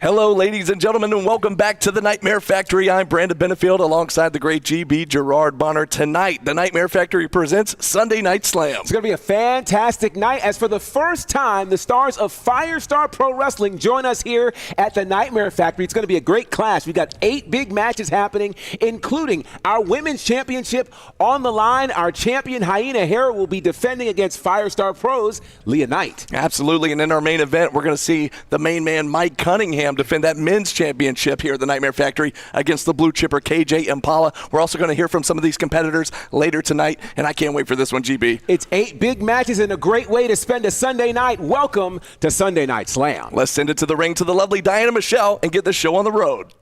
Hello, ladies and gentlemen, and welcome back to the Nightmare Factory. I'm Brandon Benefield alongside the great GB Gerard Bonner. Tonight, the Nightmare Factory presents Sunday Night Slam. It's going to be a fantastic night as for the first time, the stars of Firestar Pro Wrestling join us here at the Nightmare Factory. It's going to be a great clash. We've got 8 big matches happening, including our Women's Championship on the line. Our champion, Hyena Hera, will be defending against Firestar Pro's Leah Knight. Absolutely, and in our main event, we're going to see the main man, Mike Cunningham, defend that men's championship here at the Nightmare Factory against the blue chipper KJ Impala. We're also going to hear from some of these competitors later tonight, and I can't wait for this one, GB. It's 8 big matches and a great way to spend a Sunday night. Welcome to Sunday Night Slam. Let's send it to the ring to the lovely Diana Michelle and get the show on the road.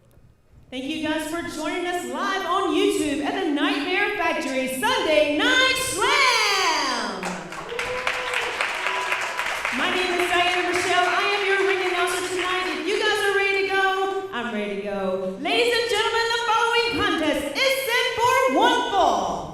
Thank you guys for joining us live on YouTube at the Nightmare Factory Sunday Night Slam. My name is Diana Michelle. I am your ring announcer tonight. If you guys are ready to go, I'm ready to go. Ladies and gentlemen, the following contest is set for one fall.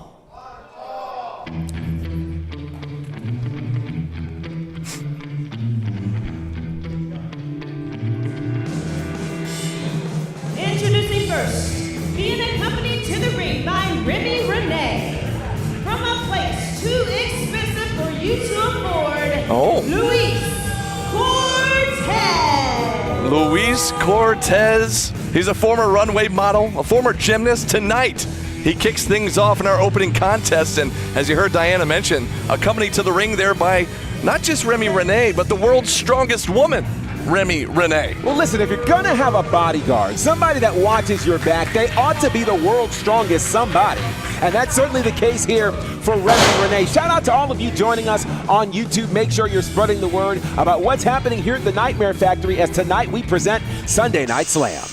Introducing first, being accompanied to the ring by Remy Renee. From a place too expensive for you to afford, Luis Cortez. Luis Cortez. He's a former runway model, a former gymnast. Tonight, he kicks things off in our opening contest, and as you heard Diana mention, accompanied to the ring there by not just Remy Renee, but the world's strongest woman, Remy Renee. Well, listen, if you're going to have a bodyguard, somebody that watches your back, they ought to be the world's strongest somebody. And that's certainly the case here for Remy Renee. Shout out to all of you joining us on YouTube. Make sure you're spreading the word about what's happening here at the Nightmare Factory as tonight we present Sunday Night Slam.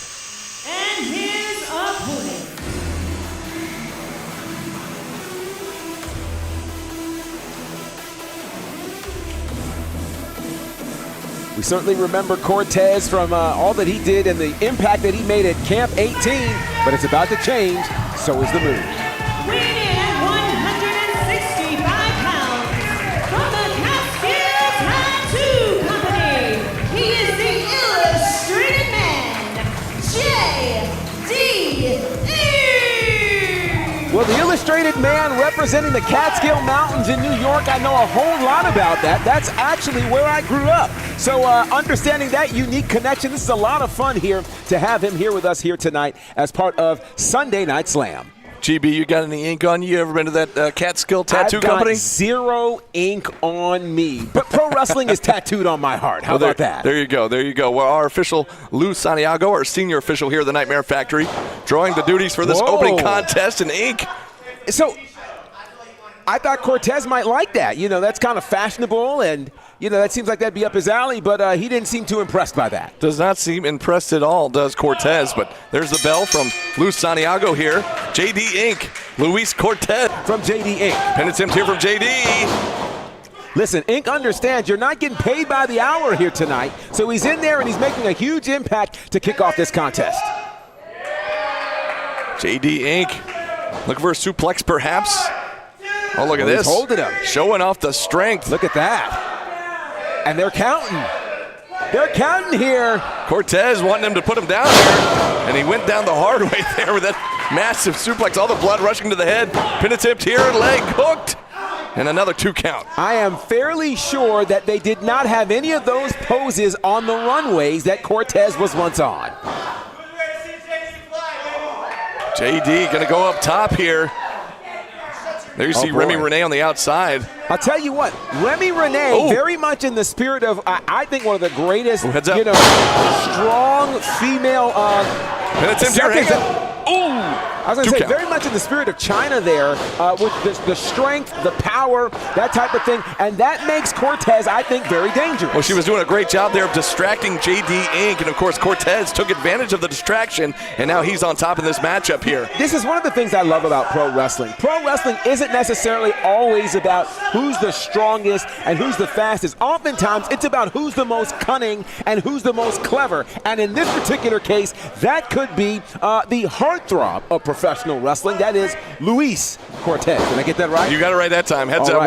And his opponent. We certainly remember Cortez from all that he did and the impact that he made at Camp 18, but it's about to change, so is the move. Weighing in at 165 pounds, from the Catskill Tattoo Company, he is the Illustrated Man, J.D. Well, the Illustrated Man representing the Catskill Mountains in New York, I know a whole lot about that. That's actually where I grew up. So understanding that unique connection, this is a lot of fun here to have him here with us here tonight as part of Sunday Night Slam. GB, you got any ink on you? Ever been to that Catskill Tattoo Company? I've got 0 ink on me, but pro wrestling is tattooed on my heart. How about that? There you go. There you go. Well, our official Lou Santiago, our senior official here at the Nightmare Factory, drawing the duties for this opening contest in ink. So I thought Cortez might like that. You know, that's kind of fashionable, and you know, that seems like that'd be up his alley, but he didn't seem too impressed by that. Does not seem impressed at all, does Cortez, but there's the bell from Luis Santiago here. JD Inc., Luis Cortez. From JD Inc. Penitent here from JD. Listen, Inc. understands you're not getting paid by the hour here tonight, so he's in there and he's making a huge impact to kick off this contest. JD Inc. looking for a suplex perhaps. Oh, look at this. He's holding him. Showing off the strength. Look at that. And they're counting. They're counting here. Cortez wanting him to put him down here, and he went down the hard way there with that massive suplex. All the blood rushing to the head. Pin attempt here, leg hooked, and another 2 count. I am fairly sure that they did not have any of those poses on the runways that Cortez was once on. JD gonna go up top here. There you see Remy Renee on the outside. I'll tell you what, Remy Renee, very much in the spirit of, I think, one of the greatest, you know, strong female I was going to say, very much in the spirit of China there, with the strength, the power, that type of thing, and that makes Cortez, I think, very dangerous. Well, she was doing a great job there of distracting JD Inc., and of course Cortez took advantage of the distraction, and now he's on top in this matchup here. This is one of the things I love about pro wrestling. Pro wrestling isn't necessarily always about who's the strongest and who's the fastest. Oftentimes, it's about who's the most cunning and who's the most clever, and in this particular case, that could be the heartthrob of professional wrestling. That is Luis Cortez. Did I get that right? You got it right that time. Heads up. Right.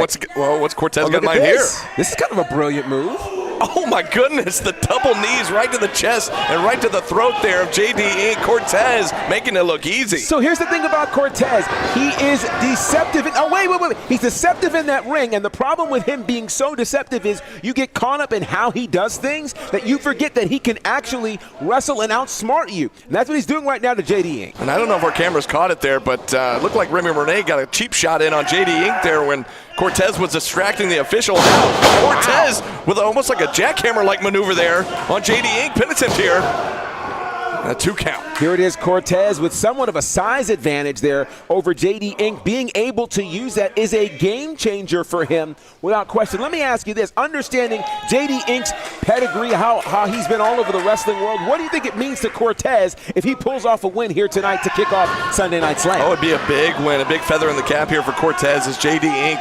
What's Cortez got in mind here? This is kind of a brilliant move. Oh my goodness, the double knees right to the chest and right to the throat there of JD Cortez, making it look easy. So here's the thing about Cortez. He is deceptive. Wait. He's deceptive in that ring, and the problem with him being so deceptive is you get caught up in how he does things that you forget that he can actually wrestle and outsmart you. And that's what he's doing right now to JD. And I don't know if our cameras caught it there, but looked like Remy Renee got a cheap shot in on JD there when Cortez was distracting the official. Now Cortez with almost like a jackhammer-like maneuver there on JD penitent here. A 2 count. Here it is, Cortez with somewhat of a size advantage there over JD. Being able to use that is a game changer for him without question. Let me ask you this. Understanding JD.'s pedigree, how he's been all over the wrestling world, what do you think it means to Cortez if he pulls off a win here tonight to kick off Sunday Night Slam? Oh, it'd be a big win, a big feather in the cap here for Cortez as JD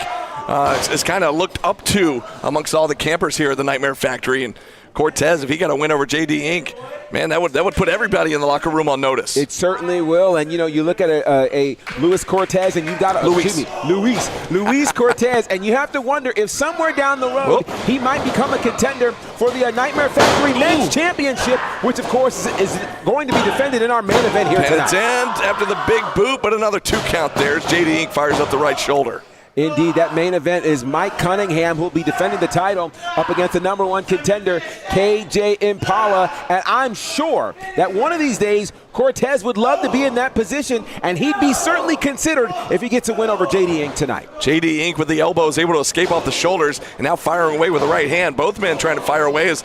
is kind of looked up to amongst all the campers here at the Nightmare Factory. And Cortez, if he got a win over JD man, that would put everybody in the locker room on notice. It certainly will. And, you know, you look at a Luis Cortez, and you got Luis Cortez, and you have to wonder if somewhere down the road he might become a contender for the Nightmare Factory Men's Championship, which, of course, is going to be defended in our main event here tonight. And after the big boot, but another 2 count there as JD fires up the right shoulder. Indeed, that main event is Mike Cunningham, who will be defending the title up against the #1 contender, KJ Impala. And I'm sure that one of these days, Cortez would love to be in that position, and he'd be certainly considered if he gets a win over JD tonight. JD with the elbows able to escape off the shoulders and now firing away with the right hand. Both men trying to fire away as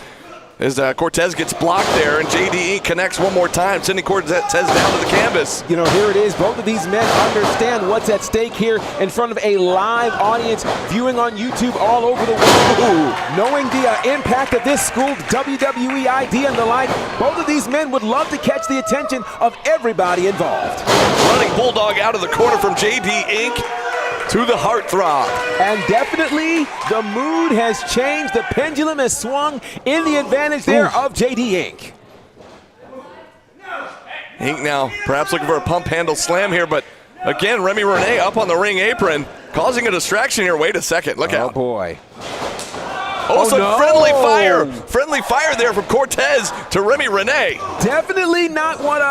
Cortez gets blocked there, and JD connects one more time, sending Cortez down to the canvas. You know, here it is. Both of these men understand what's at stake here in front of a live audience viewing on YouTube all over the world. Knowing the impact of this school, WWE ID and the like, both of these men would love to catch the attention of everybody involved. Running bulldog out of the corner from JD to the heartthrob. And definitely the mood has changed. The pendulum has swung in the advantage there of JD. Inc now perhaps looking for a pump handle slam here, but again, Remy Renee up on the ring apron, causing a distraction here. Wait a second, look out. Oh boy. Friendly fire there from Cortez to Remy Renee. Definitely not what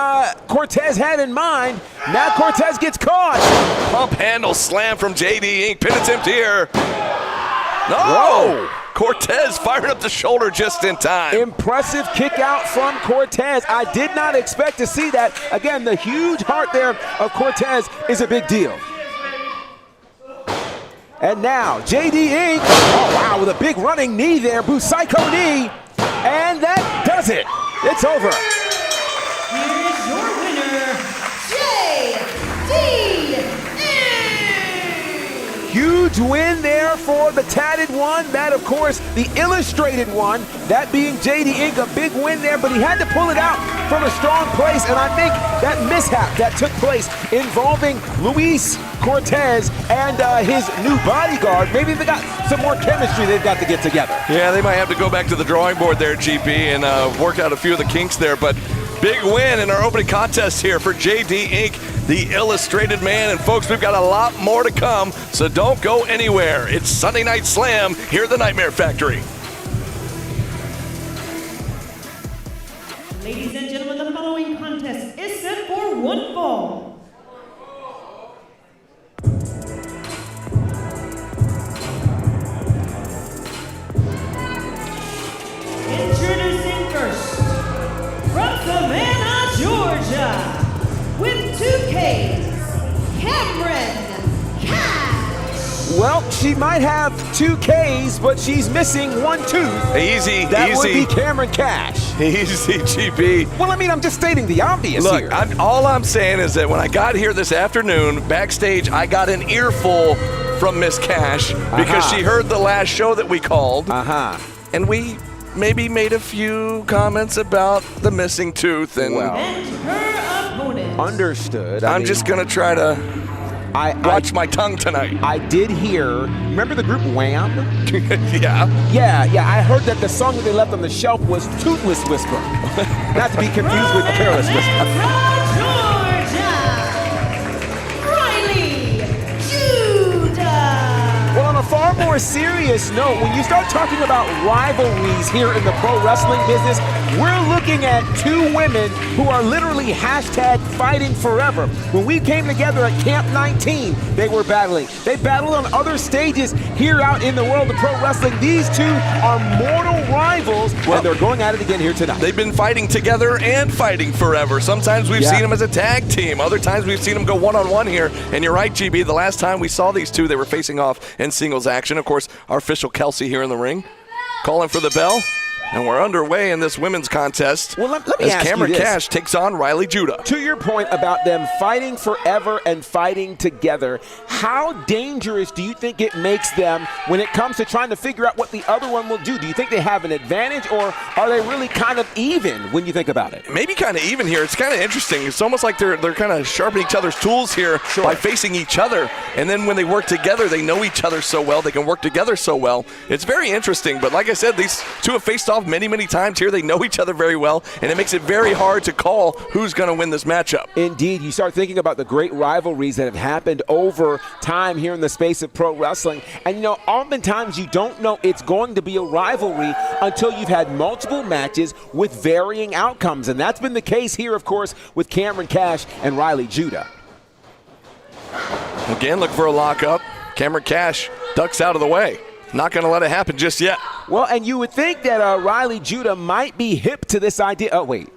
Cortez had in mind. Now Cortez gets caught. Pump handle slam from JD Pin attempt here. No! Whoa. Cortez fired up the shoulder just in time. Impressive kick out from Cortez. I did not expect to see that. Again, the huge heart there of Cortez is a big deal. And now, JD oh wow, with a big running knee there, Busaiku knee, and that does it. It's over. Here's your winner, JD. Huge win there for the tatted one. That, of course, the illustrated one, that being JD a big win there, but he had to pull it out from a strong place, and I think that mishap that took place involving Luis Cortez and his new bodyguard, maybe they got some more chemistry they've got to get together. Yeah, they might have to go back to the drawing board there, GP, and work out a few of the kinks there, but big win in our opening contest here for JD the Illustrated Man. And folks, we've got a lot more to come, so don't go anywhere. It's Sunday Night Slam here at the Nightmare Factory. Ladies and gentlemen, the following contest is set for one fall. Introducing first, from Savannah, Georgia, with 2 Ks, Cameron Cash. Well, she might have 2 Ks, but she's missing 1 tooth. Easy. That would be Cameron Cash. Easy, GP. Well, I mean, I'm just stating the obvious here. Look, all I'm saying is that when I got here this afternoon, backstage, I got an earful from Miss Cash because she heard the last show that we called. And we maybe made a few comments about the missing tooth. And her opponent. Understood. I'm just going to try to watch my tongue tonight. I did hear, remember the group Wham? Yeah. Yeah, I heard that the song that they left on the shelf was Toothless Whisper. Not to be confused with Careless Whisper. Georgia, Riley Judah. Well, on a far more more serious note, when you start talking about rivalries here in the pro wrestling business, we're looking at two women who are literally hashtag fighting forever. When we came together at Camp 19, they were battling. They battled on other stages here out in the world of pro wrestling. These two are mortal rivals, and they're going at it again here tonight. They've been fighting together and fighting forever. Sometimes we've seen them as a tag team. Other times we've seen them go one-on-one here. And you're right, GB, the last time we saw these two, they were facing off in singles action. Of course, our official Kelsey here in the ring, calling for the bell. And we're underway in this women's contest. Well, let me ask Cameron you this. Cash takes on Riley Judah. To your point about them fighting forever and fighting together, how dangerous do you think it makes them when it comes to trying to figure out what the other one will do? Do you think they have an advantage, or are they really kind of even when you think about it? Maybe kind of even here. It's kind of interesting. It's almost like they're kind of sharpening each other's tools here by facing each other. And then when they work together, they know each other so well. They can work together so well. It's very interesting. But like I said, these two have faced off many times here. They know each other very well, and it makes it very hard to call who's going to win this matchup. Indeed. You start thinking about the great rivalries that have happened over time here in the space of pro wrestling, and oftentimes you don't know it's going to be a rivalry until you've had multiple matches with varying outcomes, and that's been the case here, of course, with Cameron Cash and Riley Judah. Again, look for a lockup. Cameron Cash ducks out of the way. Not going to let it happen just yet. Well, and you would think that Riley Judah might be hip to this idea. Oh, wait.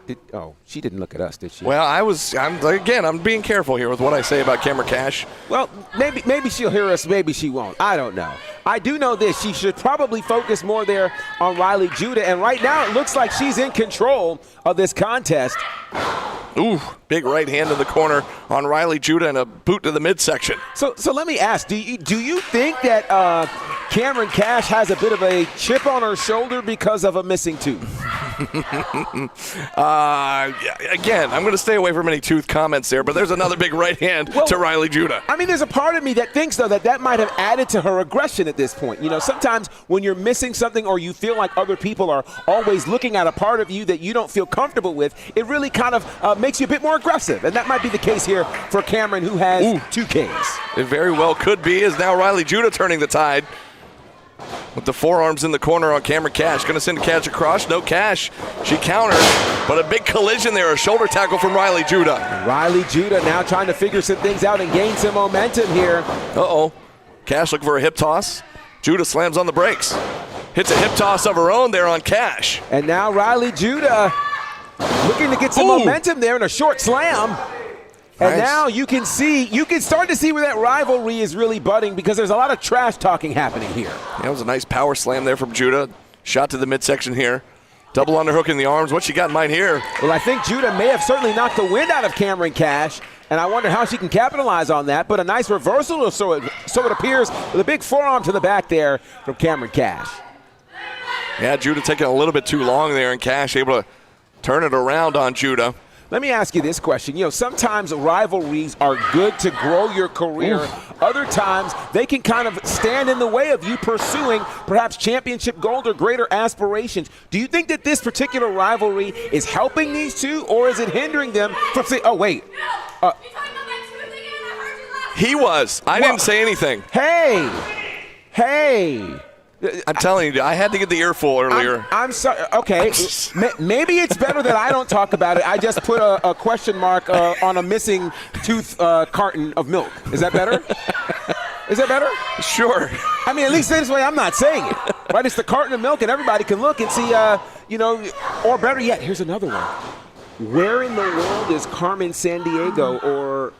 She didn't look at us, did she? Well, I'm being careful here with what I say about Cameron Cash. Well, maybe she'll hear us, maybe she won't. I don't know. I do know this. She should probably focus more there on Riley Judah, and right now it looks like she's in control of this contest. Ooh, big right hand in the corner on Riley Judah and a boot to the midsection. So let me ask, do you think that Cameron Cash has a bit of a chip on her shoulder because of a missing tooth? Again, I'm going to stay away from any tooth comments there, but there's another big right hand to Riley Judah. I mean, there's a part of me that thinks, though, that might have added to her aggression at this point. Sometimes when you're missing something or you feel like other people are always looking at a part of you that you don't feel comfortable with, it really kind of makes you a bit more aggressive. And that might be the case here for Cameron, who has 2 Ks. It very well could be, as now Riley Judah turning the tide. With the forearms in the corner on Cameron Cash. Going to send Cash across. No Cash. She counters, but a big collision there. A shoulder tackle from Riley Judah. Riley Judah now trying to figure some things out and gain some momentum here. Uh-oh. Cash looking for a hip toss. Judah slams on the brakes. Hits a hip toss of her own there on Cash. And now Riley Judah looking to get some momentum there in a short slam. And now you can start to see where that rivalry is really budding, because there's a lot of trash talking happening here. That was a nice power slam there from Judah. Shot to the midsection here. Double underhook in the arms. What she got in mind here? Well, I think Judah may have certainly knocked the wind out of Cameron Cash, and I wonder how she can capitalize on that. But a nice reversal, or so it appears, with a big forearm to the back there from Cameron Cash. Yeah, Judah taking a little bit too long there, and Cash able to turn it around on Judah. Let me ask you this question. Sometimes rivalries are good to grow your career. Other times, they can kind of stand in the way of you pursuing perhaps championship gold or greater aspirations. Do you think that this particular rivalry is helping these two, or is it hindering them from saying, oh, wait. He was. I didn't say anything. Hey. I'm telling you, I had to get the earful earlier. I'm sorry. Okay, maybe it's better that I don't talk about it. I just put a question mark on a missing tooth carton of milk. Is that better? Is that better? Sure. I mean, at least this way I'm not saying it. Right? It's the carton of milk, and everybody can look and see, or better yet, here's another one. Where in the world is Carmen Sandiego or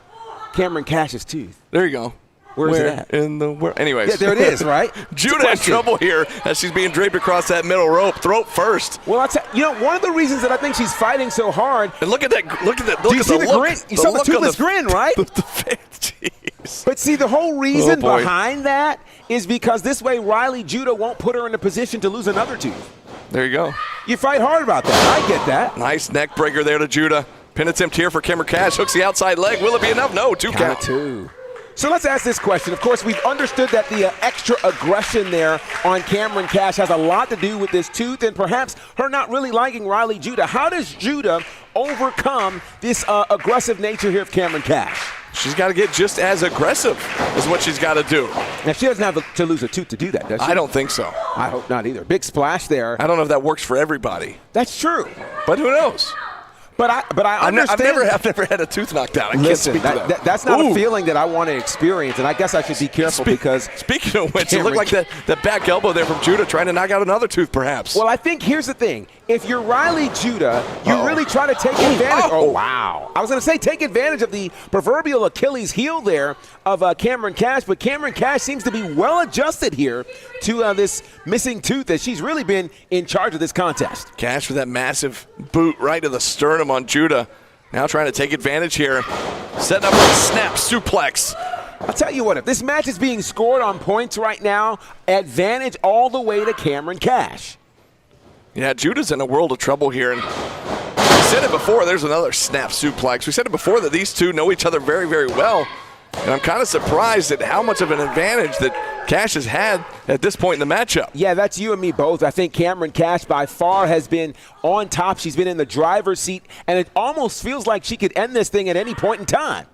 Cameron Cash's tooth? There you go. Where's it at? In the world? Anyways. Yeah, there it is, right? Judah in trouble here as she's being draped across that middle rope. Throat first. Well, one of the reasons that I think she's fighting so hard. And look at that. Do you see the grin? You saw the toothless grin, right? Jeez. But see, the whole reason behind that is because this way Riley Judah won't put her in a position to lose another tooth. There you go. You fight hard about that. I get that. Nice neck breaker there to Judah. Pin attempt here for Cameron Cash. Hooks the outside leg. Will it be enough? No, 2 count. 2. So let's ask this question. Of course, we've understood that the extra aggression there on Cameron Cash has a lot to do with this tooth and perhaps her not really liking Riley Judah. How does Judah overcome this aggressive nature here of Cameron Cash. She's got to get just as aggressive is what she's got to do. Now, she doesn't have to lose a tooth to do that, does she? I don't think so. I hope not either. Big splash there. I don't know if that works for everybody. That's true. But who knows? But I understand. I've never had a tooth knocked out. Listen, can't speak to that. That's not a feeling that I want to experience, and I guess I should be careful because. Speaking of which, it looked like that back elbow there from Judah trying to knock out another tooth, perhaps. Well, I think here's the thing. If you're Riley Judah, you really try to take advantage. Oh, wow. I was going to say take advantage of the proverbial Achilles heel there of Cameron Cash, but Cameron Cash seems to be well adjusted here to this missing tooth as she's really been in charge of this contest. Cash with that massive boot right to the sternum on Judah. Now trying to take advantage here. Setting up a snap suplex. I'll tell you what, if this match is being scored on points right now, advantage all the way to Cameron Cash. Yeah, Judah's in a world of trouble here. And we said it before, there's another snap suplex. We said it before that these two know each other very, very well. And I'm kind of surprised at how much of an advantage that Cash has had at this point in the matchup. Yeah, that's you and me both. I think Cameron Cash by far has been on top. She's been in the driver's seat, and it almost feels like she could end this thing at any point in time.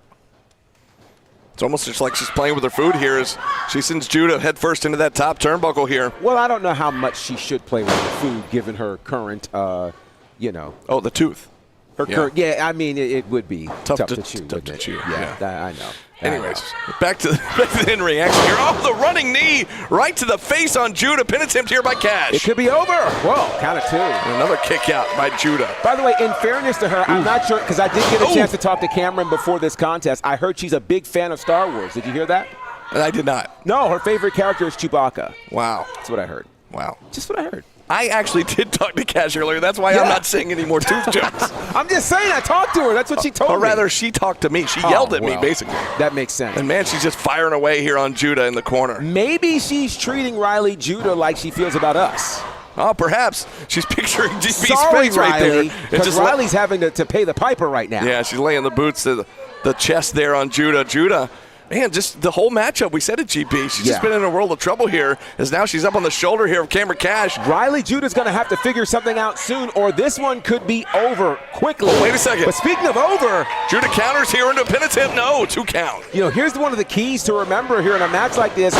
It's almost just like she's playing with her food here as she sends Judah head first into that top turnbuckle here. Well, I don't know how much she should play with her food given her current, Oh, the tooth. I mean, it would be tough to chew. Tough to chew. Yeah, I know. Anyways, back to the in-ring action here. Oh, the running knee right to the face on Judah. Pin attempt here by Cash. It could be over. Whoa, count of two. And another kick out by Judah. By the way, in fairness to her, I'm not sure, because I did get a chance to talk to Cameron before this contest. I heard she's a big fan of Star Wars. Did you hear that? I did not. No, her favorite character is Chewbacca. Wow. That's what I heard. Wow. Just what I heard. I actually did talk to Cash earlier. That's why I'm not saying any more tooth jokes. I'm just saying I talked to her. That's what she told me. Or rather, she talked to me. She yelled at me, basically. That makes sense. And, man, she's just firing away here on Judah in the corner. Maybe she's treating Riley Judah like she feels about us. Oh, perhaps. She's picturing GB's Sorry, face right Riley, there. because Riley's having to pay the piper right now. Yeah, she's laying the boots to the chest there on Judah. Judah, man, just the whole matchup, we said it, GB. She's just been in a world of trouble here, as now she's up on the shoulder here of Cameron Cash. Riley Judah's going to have to figure something out soon, or this one could be over quickly. Oh, wait a second. But speaking of over, Judah counters here into a pin attempt. No, 2 count. You know, here's one of the keys to remember here in a match like this.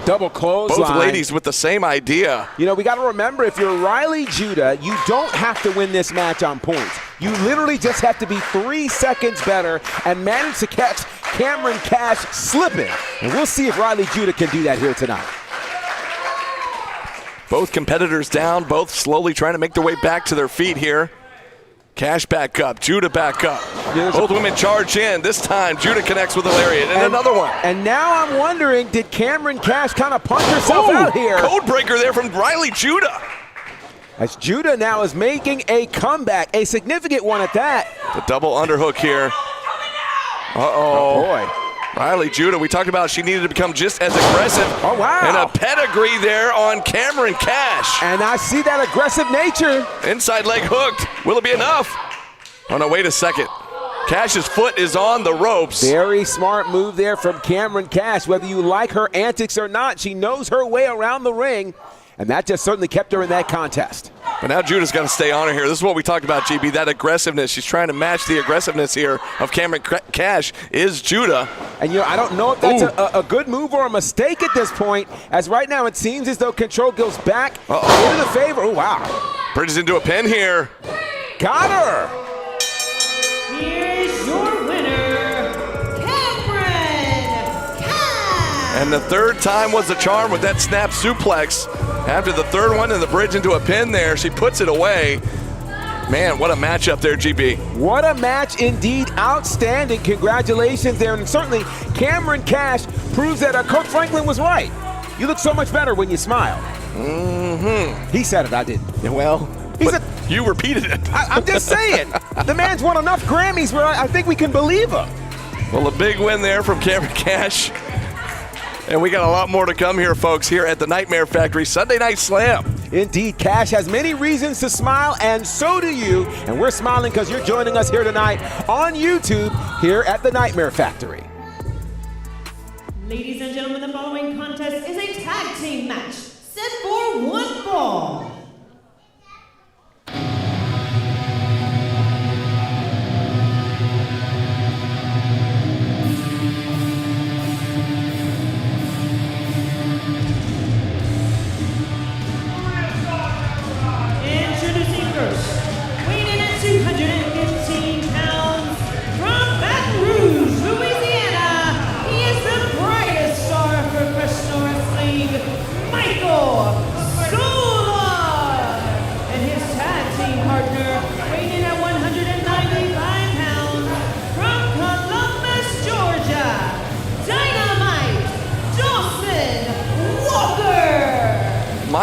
Double clothesline. Both ladies with the same idea. You know, we got to remember, if you're Riley Judah, you don't have to win this match on points. You literally just have to be 3 seconds better and manage to catch Cameron Cash slipping. And we'll see if Riley Judah can do that here tonight. Both competitors down, both slowly trying to make their way back to their feet here. Cash back up, Judah back up. Both women charge in. This time, Judah connects with a lariat and another one. And now I'm wondering, did Cameron Cash kind of punch herself out here? Code breaker there from Riley Judah. As Judah now is making a comeback, a significant one at that. The double underhook here. Oh, boy. Riley Judah, we talked about she needed to become just as aggressive. Oh, wow. And a pedigree there on Cameron Cash. And I see that aggressive nature. Inside leg hooked. Will it be enough? Oh, no, wait a second. Cash's foot is on the ropes. Very smart move there from Cameron Cash. Whether you like her antics or not, she knows her way around the ring. And that just certainly kept her in that contest. But now Judah's got to stay on her here. This is what we talked about, GB, that aggressiveness. She's trying to match the aggressiveness here of Cameron Cash is Judah. And, you know, I don't know if that's a good move or a mistake at this point, as right now it seems as though control goes back into the favor. Oh, wow. Bridges into a pin here. Got her. Here's your winner, Cameron Cash. And the third time was the charm with that snap suplex. After the third one and the bridge into a pin there, she puts it away. Man, what a matchup there, GB. What a match indeed. Outstanding. Congratulations there. And certainly Cameron Cash proves that Kirk Franklin was right. You look so much better when you smile. Mm-hmm. He said it, I didn't. Yeah, well, you repeated it. I'm just saying. The man's won enough Grammys where I think we can believe him. Well, a big win there from Cameron Cash. And we got a lot more to come here, folks, here at the Nightmare Factory Sunday Night Slam. Indeed, Cash has many reasons to smile, and so do you. And we're smiling because you're joining us here tonight on YouTube here at the Nightmare Factory. Ladies and gentlemen, the following contest is a tag team match set for 1 fall.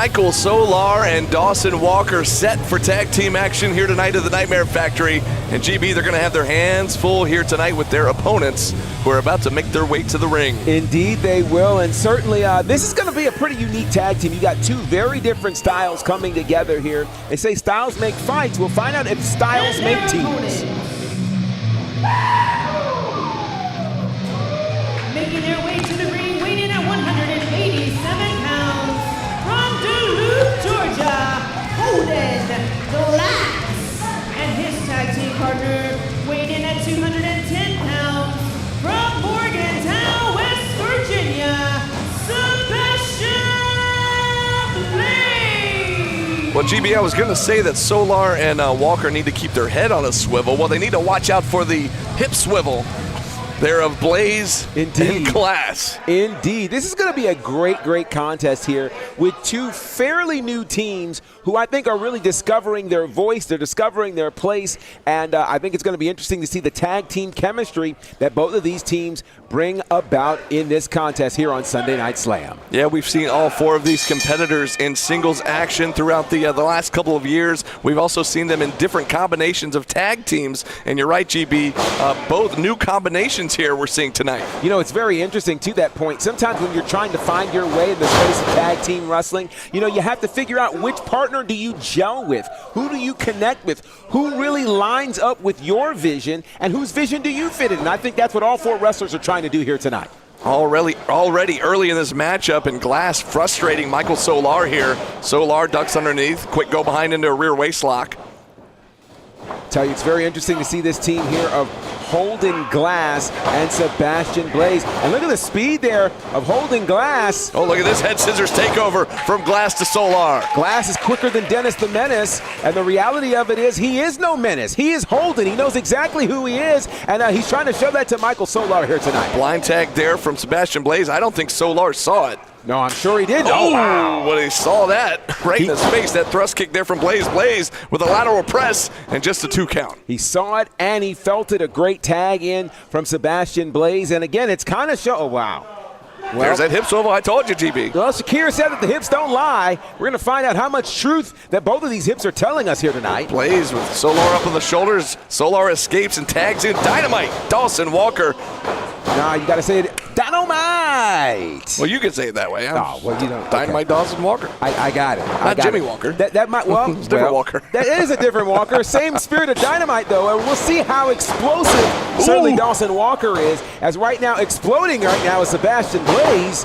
Michael Solar and Dawson Walker set for tag team action here tonight at the Nightmare Factory. And GB, they're going to have their hands full here tonight with their opponents who are about to make their way to the ring. Indeed they will, and certainly this is going to be a pretty unique tag team. You got two very different styles coming together here. They say styles make fights. We'll find out if styles make teams. Making their way to the ring, weighing in at 187 pounds, from Duluth, Georgia, Holden Glass, and his tag team partner, weighing in at 210 pounds, from Morgantown, West Virginia, Sebastian Blaze. Well, GB, I was going to say that Solar and Walker need to keep their head on a swivel. Well, they need to watch out for the hip swivel. They're of Blaze and Glass. Indeed. This is going to be a great contest here with two fairly new teams who I think are really discovering their voice. They're discovering their place. And I think it's going to be interesting to see the tag team chemistry that both of these teams bring about in this contest here on Sunday Night Slam. Yeah, we've seen all four of these competitors in singles action throughout the last couple of years. We've also seen them in different combinations of tag teams. And you're right, GB, both new combinations here we're seeing tonight. You know, it's very interesting to that point. Sometimes when you're trying to find your way in the space of tag team wrestling, you know, you have to figure out which partner do you gel with, who do you connect with, who really lines up with your vision, and whose vision do you fit in. And I think that's what all four wrestlers are trying to do here tonight. Already early in this matchup, and Glass frustrating Michael Solar here. Solar ducks underneath, quick go behind into a rear waist lock. Tell you, it's very interesting to see this team here of Holden Glass and Sebastian Blaze. And look at the speed there of Holden Glass. Oh, look at this head scissors takeover from Glass to Solar. Glass is quicker than Dennis the Menace, and the reality of it is he is no menace. He is Holden. He knows exactly who he is, and he's trying to show that to Michael Solar here tonight. Blind tag there from Sebastian Blaze. I don't think Solar saw it. No, I'm sure he did. Oh, wow. When he saw that right in his face, that thrust kick there from Blaze. Blaze with a lateral press and just a 2 count. He saw it and he felt it. A great tag in from Sebastian Blaze. And again, it's kind of show. Oh, wow. Well, there's that hip swivel I told you, GB. Well, Shakira said that the hips don't lie. We're going to find out how much truth that both of these hips are telling us here tonight. Blaze with Solar up on the shoulders. Solar escapes and tags in Dynamite. Dawson Walker. Nah, you got to say it. Dynamite. Well, you can say it that way. Oh, well, you don't. Dynamite Okay. Dawson Walker. I got it. Not Jimmy Walker. That might, well, it's a different Walker. That is a different Walker. Same spirit of Dynamite, though, and we'll see how explosive certainly Dawson Walker is, as right now exploding right now is Sebastian Blaze.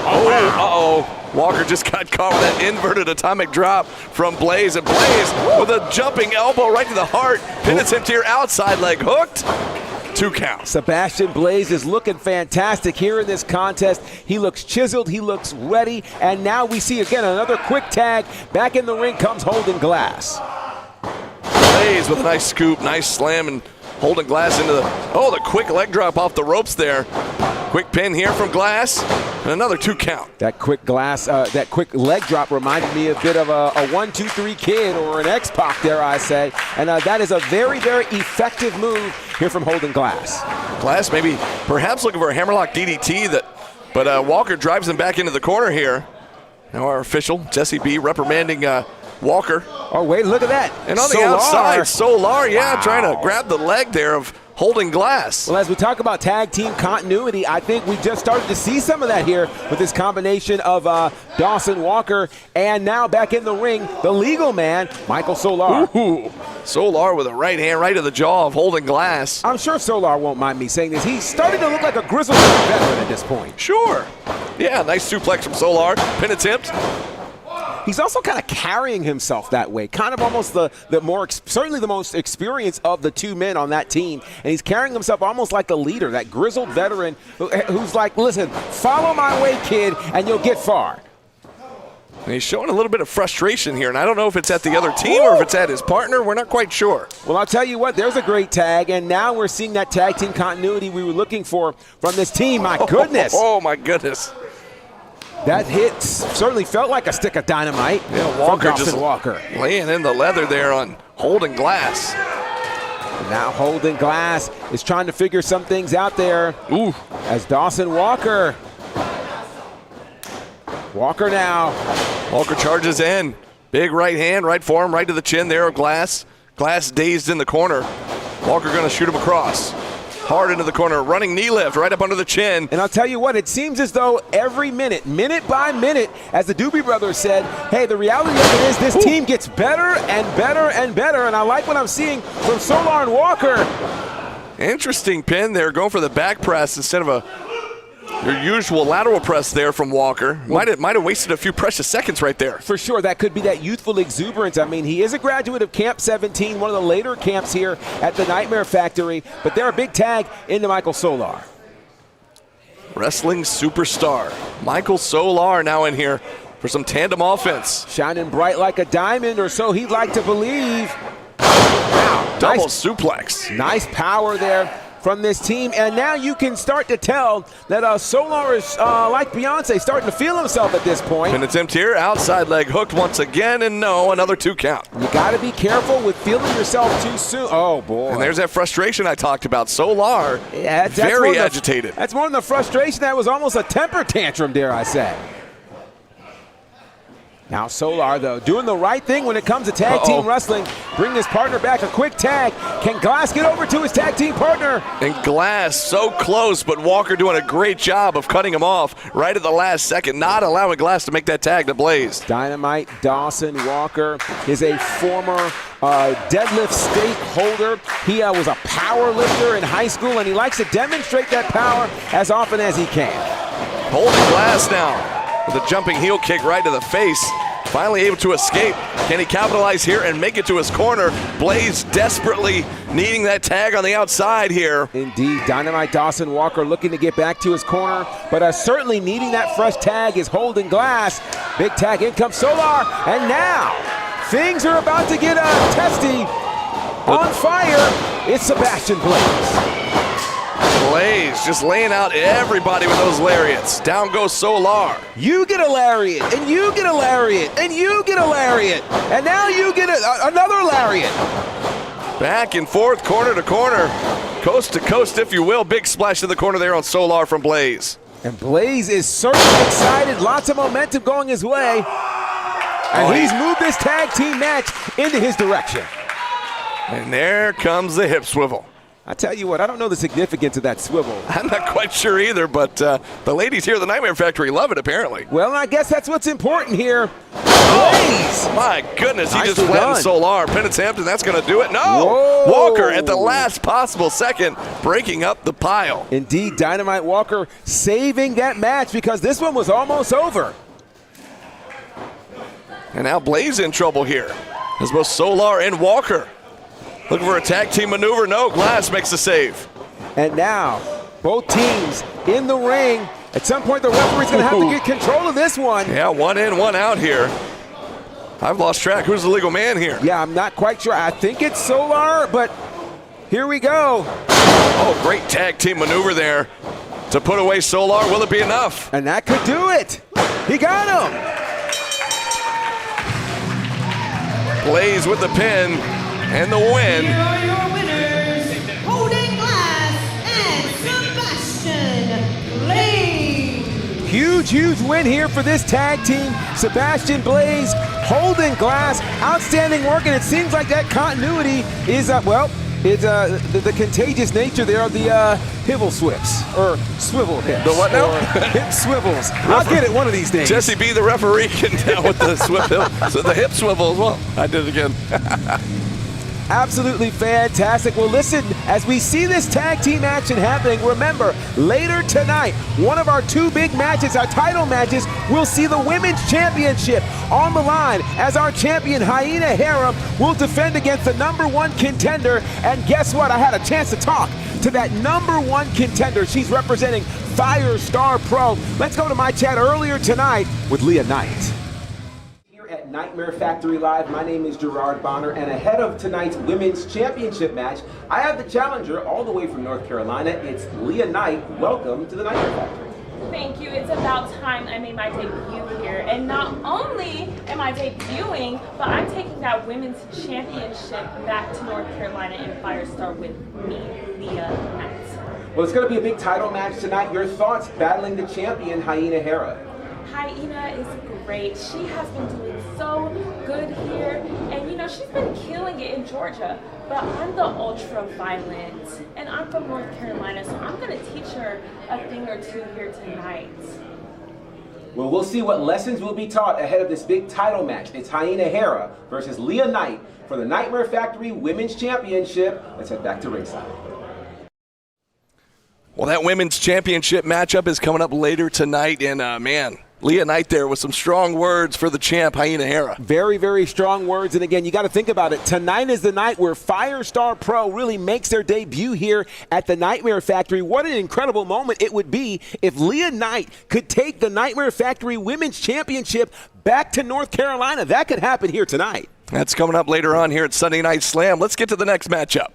Oh, wow. Uh-oh. Walker just got caught with that inverted atomic drop from Blaze. And Blaze with a jumping elbow right to the heart. Pin attempt here, outside leg hooked. 2 count. Sebastian Blaze is looking fantastic here in this contest. He looks chiseled, he looks ready, and now we see again another quick tag. Back in the ring comes Holden Glass. Blaze with a nice scoop, nice slam, and Holden Glass into the quick leg drop off the ropes there. Quick pin here from Glass, and another 2 count. That quick that quick leg drop reminded me a bit of a 1-2-3 Kid or an X-Pac, dare I say. And that is a very effective move here from Holden Glass. Glass maybe perhaps looking for a hammerlock DDT, but Walker drives him back into the corner here. Now our official, Jesse B, reprimanding Walker. Oh, wait, look at that. And on the outside, Solar, trying to grab the leg there of Holden Glass. Well, as we talk about tag team continuity, I think we just started to see some of that here with this combination of Dawson Walker and now back in the ring, the legal man, Michael Solar. Ooh. Solar with a right hand right to the jaw of Holden Glass. I'm sure Solar won't mind me saying this. He's starting to look like a grizzled veteran at this point. Sure. Yeah, nice suplex from Solar. Pin attempt. He's also kind of carrying himself that way, kind of almost certainly the most experienced of the two men on that team. And he's carrying himself almost like a leader, that grizzled veteran who's like, listen, follow my way, kid, and you'll get far. And he's showing a little bit of frustration here, and I don't know if it's at the other team or if it's at his partner. We're not quite sure. Well, I'll tell you what, there's a great tag, and now we're seeing that tag team continuity we were looking for from this team. My goodness. Oh, my goodness. That hit certainly felt like a stick of dynamite. Yeah, Walker just Walker laying in the leather there on Holden Glass. And now Holden Glass is trying to figure some things out there. As Dawson Walker now Walker charges in. Big right hand, right forearm, right to the chin there of Glass. Glass dazed in the corner. Walker going to shoot him across. Hard into the corner, running knee lift right up under the chin. And I'll tell you what, it seems as though every minute, minute by minute, as the Doobie Brothers said, hey, the reality of it is this team gets better and better and better, and I like what I'm seeing from Solar and Walker. Interesting pin there, going for the back press instead of your usual lateral press there from Walker. Might have wasted a few precious seconds right there. For sure, that could be that youthful exuberance. I mean, he is a graduate of Camp 17, one of the later camps here at the Nightmare Factory, but they're a big tag into Michael Solar. Wrestling superstar Michael Solar now in here for some tandem offense. Shining bright like a diamond, or so he'd like to believe. Wow, double suplex. Nice power there from this team, and now you can start to tell that Solar is like Beyonce, starting to feel himself at this point. Pin attempt here, outside leg hooked once again, and no, another 2 count. You got to be careful with feeling yourself too soon. Oh, boy. And there's that frustration I talked about. Solar, very agitated. That's more than the frustration. That was almost a temper tantrum, dare I say. Now Solar, though, doing the right thing when it comes to tag team wrestling. Bring his partner back, a quick tag. Can Glass get over to his tag team partner? And Glass so close, but Walker doing a great job of cutting him off right at the last second, not allowing Glass to make that tag to Blaze. Dynamite Dawson Walker is a former deadlift state holder. He was a power lifter in high school, and he likes to demonstrate that power as often as he can. Holding Glass now with a jumping heel kick right to the face. Finally able to escape. Can he capitalize here and make it to his corner? Blaze desperately needing that tag on the outside here. Indeed, Dynamite Dawson Walker looking to get back to his corner, but certainly needing that fresh tag is holding Glass. Big tag, in comes Solar, and now things are about to get testy. On fire, it's Sebastian Blaze. Blaze just laying out everybody with those lariats. Down goes Solar. You get a lariat, and you get a lariat, and you get a lariat, and now you get another lariat. Back and forth, corner to corner, coast to coast, if you will. Big splash in the corner there on Solar from Blaze. And Blaze is certainly excited. Lots of momentum going his way. And he's moved this tag team match into his direction. And there comes the hip swivel. I tell you what, I don't know the significance of that swivel. I'm not quite sure either, but the ladies here at the Nightmare Factory love it, apparently. Well, I guess that's what's important here. Blaze! My goodness, he Nicely just flattened done. Solar. Pin attempt, and that's going to do it. No! Whoa. Walker at the last possible second, breaking up the pile. Indeed, Dynamite Walker saving that match because this one was almost over. And now Blaze in trouble here, as both Solar and Walker looking for a tag team maneuver. No, Glass makes the save. And now, both teams in the ring. At some point, the referee's going to have to get control of this one. Yeah, 1 in, 1 out here. I've lost track. Who's the legal man here? Yeah, I'm not quite sure. I think it's Solar, but here we go. Oh, great tag team maneuver there to put away Solar. Will it be enough? And that could do it. He got him. Blaze with the pin. And the win. Here are your winners, Holding Glass and Sebastian Blaze. Huge win here for this tag team. Sebastian Blaze holding Glass. Outstanding work, and it seems like that continuity is, it's the contagious nature there of the hivel swips, or swivel hips. The what now? Hip swivels. I'll get it one of these days. Jesse B, the referee, can down with the swivel. So the hip swivel as well. I did it again. Absolutely fantastic. Well, listen, as we see this tag team action happening, remember, later tonight, one of our 2 big matches, our title matches, we'll see the Women's Championship on the line as our champion, Hyena Hera, will defend against the #1 contender. And guess what? I had a chance to talk to that #1 contender. She's representing Firestar Pro. Let's go to my chat earlier tonight with Leah Knight. At Nightmare Factory Live, my name is Gerard Bonner, and ahead of tonight's Women's Championship match, I have the challenger all the way from North Carolina. It's Leah Knight. Welcome to the Nightmare Factory. Thank you. It's about time I made my debut here. And not only am I debuting, but I'm taking that Women's Championship back to North Carolina in Firestar with me, Leah Knight. Well, it's going to be a big title match tonight. Your thoughts battling the champion, Hyena Hera? Hyena is great. She has been doing so good here. And you know, she's been killing it in Georgia. But I'm the ultra violent, and I'm from North Carolina, so I'm going to teach her a thing or two here tonight. Well, we'll see what lessons will be taught ahead of this big title match. It's Hyena Hera versus Leah Knight for the Nightmare Factory Women's Championship. Let's head back to ringside. Well, that women's championship matchup is coming up later tonight, and man, Leah Knight there with some strong words for the champ, Hyena Hera. Very, very strong words. And again, you got to think about it. Tonight is the night where Firestar Pro really makes their debut here at the Nightmare Factory. What an incredible moment it would be if Leah Knight could take the Nightmare Factory Women's Championship back to North Carolina. That could happen here tonight. That's coming up later on here at Sunday Night Slam. Let's get to the next matchup.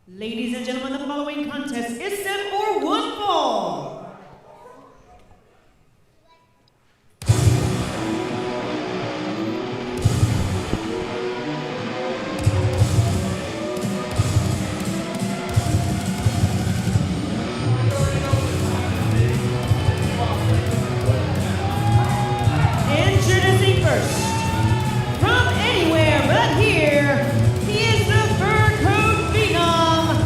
Ladies and gentlemen, the following contest is set for one fall. Introducing first, from anywhere but here, he is the fur coat phenom,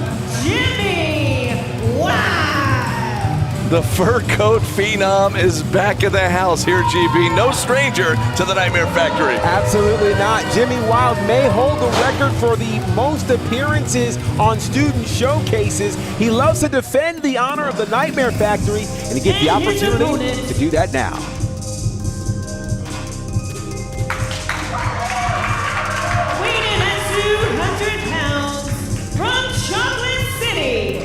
Jimmy Wild. The fur coat phenom is back in the house here, GB. No stranger to the Nightmare Factory. Absolutely not. Jimmy Wild may hold the record for the most appearances on student showcases. He loves to defend the honor of the Nightmare Factory, and he gets the opportunity to do that now. Weighing at 200 pounds, from Chocolate City,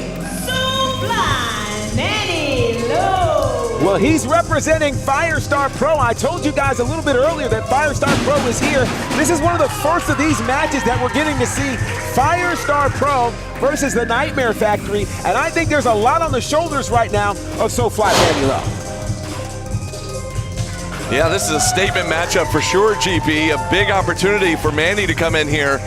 Soulfly Manny Low. Well, he's representing Firestar Pro. I told you guys a little bit earlier that Firestar Pro is here. This is one of the first of these matches that we're getting to see. Firestar Pro versus the Nightmare Factory. And I think there's a lot on the shoulders right now of Soulfly Manny Low. Yeah, this is a statement matchup for sure, GB. A big opportunity for Manny to come in here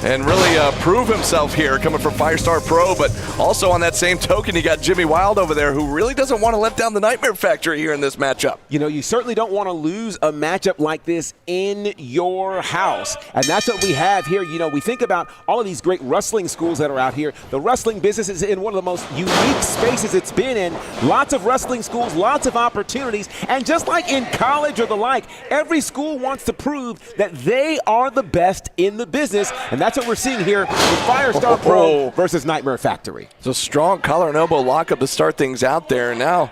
and really prove himself here, coming from Firestar Pro. But also on that same token, you got Jimmy Wild over there, who really doesn't want to let down the Nightmare Factory here in this matchup. You know, you certainly don't want to lose a matchup like this in your house. And that's what we have here. You know, we think about all of these great wrestling schools that are out here. The wrestling business is in one of the most unique spaces it's been in. Lots of wrestling schools, lots of opportunities. And just like in college or the like, every school wants to prove that they are the best in the business. And that's what we're seeing here with Firestar Pro versus Nightmare Factory. It's a strong collar and elbow lockup to start things out there. And now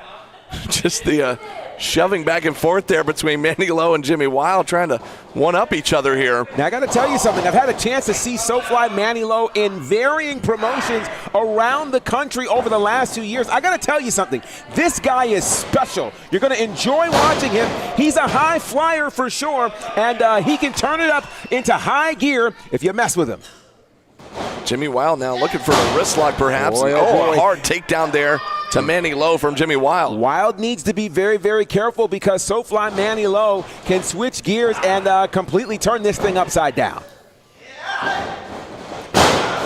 just the shoving back and forth there between Manny Low and Jimmy Wild, trying to one-up each other here. Now, I got to tell you something. I've had a chance to see Soulfly Manny Low in varying promotions around the country over the last 2 years. I got to tell you something. This guy is special. You're going to enjoy watching him. He's a high flyer for sure, and he can turn it up into high gear if you mess with him. Jimmy Wild now looking for a wrist lock perhaps. Boy, a hard takedown there to Manny Low from Jimmy Wild. Wild needs to be very, very careful because Soulfly Manny Low can switch gears and completely turn this thing upside down.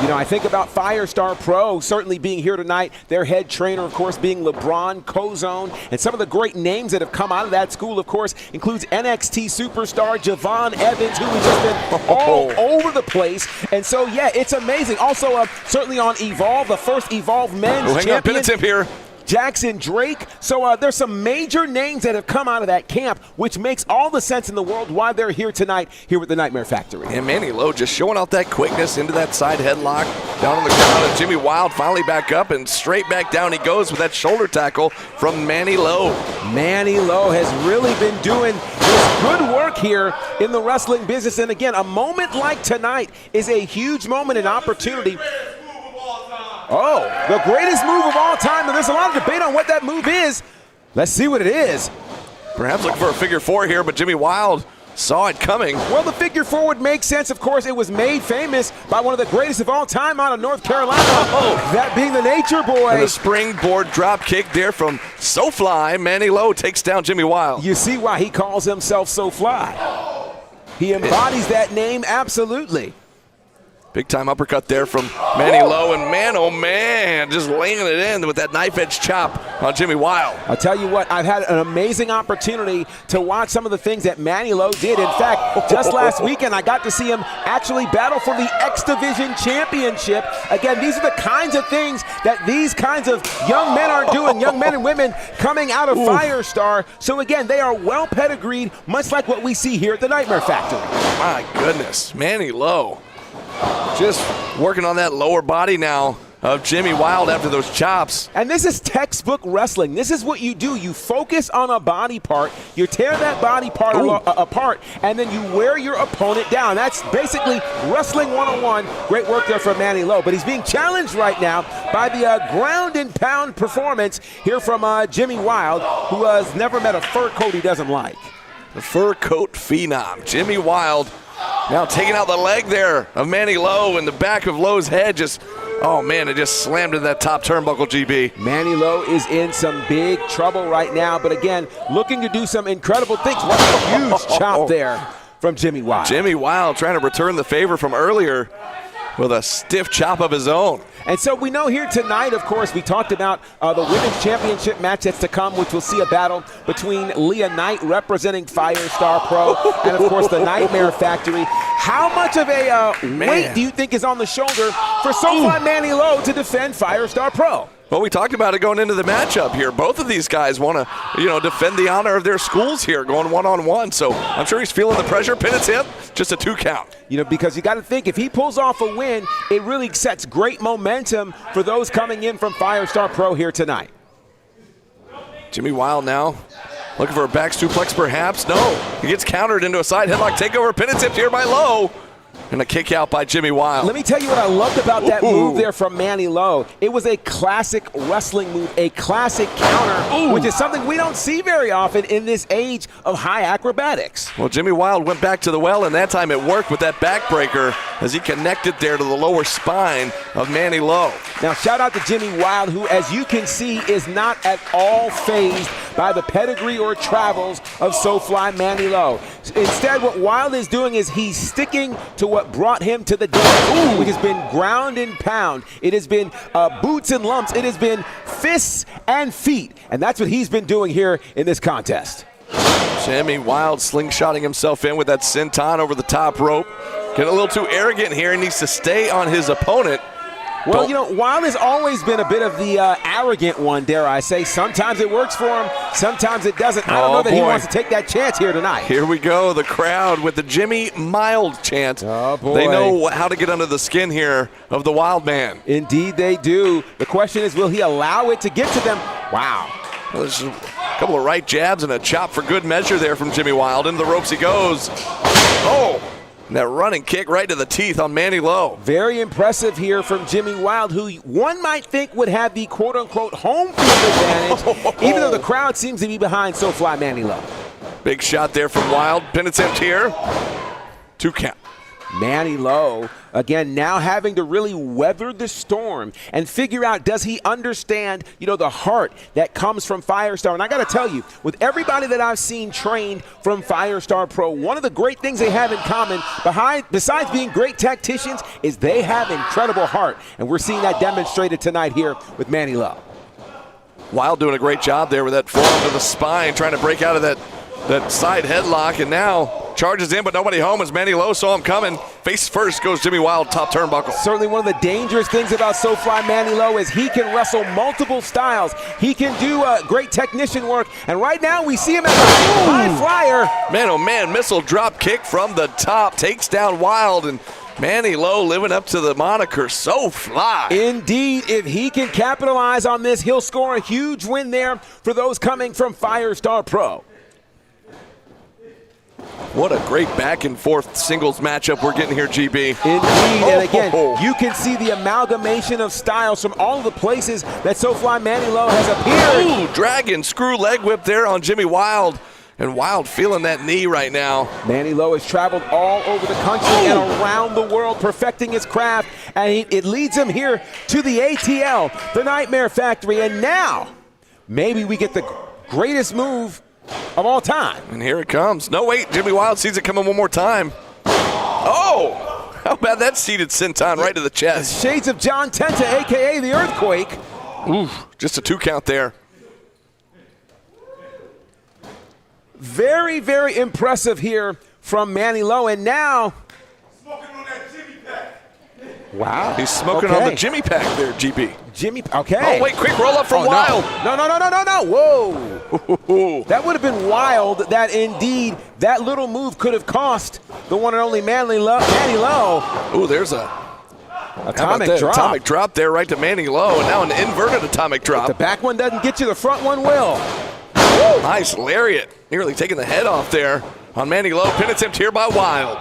You know, I think about Firestar Pro certainly being here tonight. Their head trainer, of course, being LeBron Cozone. And some of the great names that have come out of that school, of course, includes NXT superstar Javon Evans, who has just been all over the place. And so, yeah, it's amazing. Also, certainly on Evolve, the first Evolve men's champion. Hang on, here. Jackson Drake. So there's some major names that have come out of that camp, which makes all the sense in the world why they're here tonight here with the Nightmare Factory. And Manny Low just showing out that quickness into that side headlock down on the ground. And Jimmy Wild finally back up and straight back down he goes with that shoulder tackle from Manny Low. Manny Low has really been doing his good work here in the wrestling business. And again, a moment like tonight is a huge moment and opportunity. Oh, the greatest move of all time. And there's a lot of debate on what that move is. Let's see what it is. Perhaps looking for a figure four here, but Jimmy Wild saw it coming. Well, the figure four would make sense. Of course, it was made famous by one of the greatest of all time out of North Carolina. That being the Nature Boy. And a springboard drop kick there from Soulfly. Manny Low takes down Jimmy Wild. You see why he calls himself Soulfly. He embodies that name absolutely. Big time uppercut there from Manny Lowe, and man, oh man, just laying it in with that knife edge chop on Jimmy Wild. I'll tell you what, I've had an amazing opportunity to watch some of the things that Manny Lowe did. In fact, just last weekend, I got to see him actually battle for the X Division Championship. Again, these are the kinds of things that these kinds of young men are doing, young men and women coming out of Firestar. So again, they are well pedigreed, much like what we see here at the Nightmare Factory. My goodness, Manny Lowe just working on that lower body now of Jimmy Wild after those chops. And this is textbook wrestling. This is what you do. You focus on a body part, you tear that body part apart, and then you wear your opponent down. That's basically wrestling 101. Great work there from Manny Lowe, but he's being challenged right now by the ground and pound performance here from Jimmy Wild, who has never met a fur coat he doesn't like. The fur coat phenom, Jimmy Wild, now taking out the leg there of Manny Lowe, and the back of Lowe's head just, oh man, it just slammed into that top turnbuckle, GB. Manny Lowe is in some big trouble right now, but again, looking to do some incredible things. What a huge chop there from Jimmy Wild. Jimmy Wild trying to return the favor from earlier with a stiff chop of his own. And so we know here tonight, of course, we talked about the Women's Championship match that's to come, which will see a battle between Leah Knight representing Firestar Pro and, of course, the Nightmare Factory. How much of a weight do you think is on the shoulder for SoFly Manny Lowe to defend Firestar Pro? Well, we talked about it going into the matchup here. Both of these guys want to, defend the honor of their schools here, going one-on-one. So I'm sure he's feeling the pressure. Pin his hip, just a 2 count. Because you got to think, if he pulls off a win, it really sets great momentum for those coming in from Firestar Pro here tonight. Jimmy Wild now looking for a back suplex, perhaps. No, he gets countered into a side headlock takeover. Pin and tipped here by Lowe. And a kick out by Jimmy Wild. Let me tell you what I loved about that move there from Manny Lowe. It was a classic wrestling move, a classic counter, which is something we don't see very often in this age of high acrobatics. Well, Jimmy Wild went back to the well, and that time it worked with that backbreaker as he connected there to the lower spine of Manny Lowe. Now, shout out to Jimmy Wild, who, as you can see, is not at all fazed by the pedigree or travels of SoFly Manny Lowe. Instead, what Wild is doing is he's sticking to what brought him to the dance, which has been ground and pound. It has been boots and lumps. It has been fists and feet, and that's what he's been doing here in this contest. Jimmy Wild slingshotting himself in with that senton over the top rope. Getting a little too arrogant here. He needs to stay on his opponent. Well, Wild has always been a bit of the arrogant one, dare I say. Sometimes it works for him, sometimes it doesn't. I don't know that he wants to take that chance here tonight. Here we go, the crowd with the Jimmy Mild chant. Oh, boy. They know how to get under the skin here of the Wild Man. Indeed they do. The question is, will he allow it to get to them? Wow. Well, there's a couple of right jabs and a chop for good measure there from Jimmy Wild. Into the ropes he goes. Oh! And that running kick right to the teeth on Manny Lowe. Very impressive here from Jimmy Wild, who one might think would have the quote-unquote home field advantage, even though the crowd seems to be behind SoFly Manny Lowe. Big shot there from Wild. Pin attempt here. 2 count. Manny Lowe, again, now having to really weather the storm and figure out, does he understand, the heart that comes from Firestar? And I got to tell you, with everybody that I've seen trained from Firestar Pro, one of the great things they have in common, besides being great tacticians, is they have incredible heart. And we're seeing that demonstrated tonight here with Manny Lowe. Wild doing a great job there with that forearm to the spine, trying to break out of that side headlock, and now charges in, but nobody home as Manny Lowe saw him coming. Face first goes Jimmy Wild, top turnbuckle. Certainly one of the dangerous things about SoFly Manny Lowe is he can wrestle multiple styles. He can do great technician work, and right now we see him as a high flyer. Man, oh man, missile drop kick from the top, takes down Wild, and Manny Lowe living up to the moniker SoFly. Indeed, if he can capitalize on this, he'll score a huge win there for those coming from Firestar Pro. What a great back and forth singles matchup we're getting here, GB. Indeed, and again, you can see the amalgamation of styles from all of the places that SoFly Manny Lowe has appeared. Ooh, dragon screw leg whip there on Jimmy Wild. And Wild feeling that knee right now. Manny Lowe has traveled all over the country and around the world perfecting his craft, and it leads him here to the ATL, the Nightmare Factory, and now maybe we get the greatest move of all time. And here it comes. No, wait, Jimmy Wild sees it coming one more time. Oh! How about that seated senton right to the chest? Shades of John Tenta, a.k.a. the Earthquake. Oof, just a 2 count there. Very, very impressive here from Manny Lowe. And now, Smoking on that Jimmy pack. wow. He's smoking on the Jimmy pack there, GB. Jimmy, okay. Oh, wait, quick roll up from Wild. No. Whoa. That would have been wild. That indeed, that little move could have cost the one and only Manny Lowe. Oh, there's a Atomic drop. Atomic drop there right to Manny Lowe, and now an inverted atomic drop. The back one doesn't get you, the front one will. Nice lariat. Nearly taking the head off there on Manny Lowe. Pin attempt here by Wild.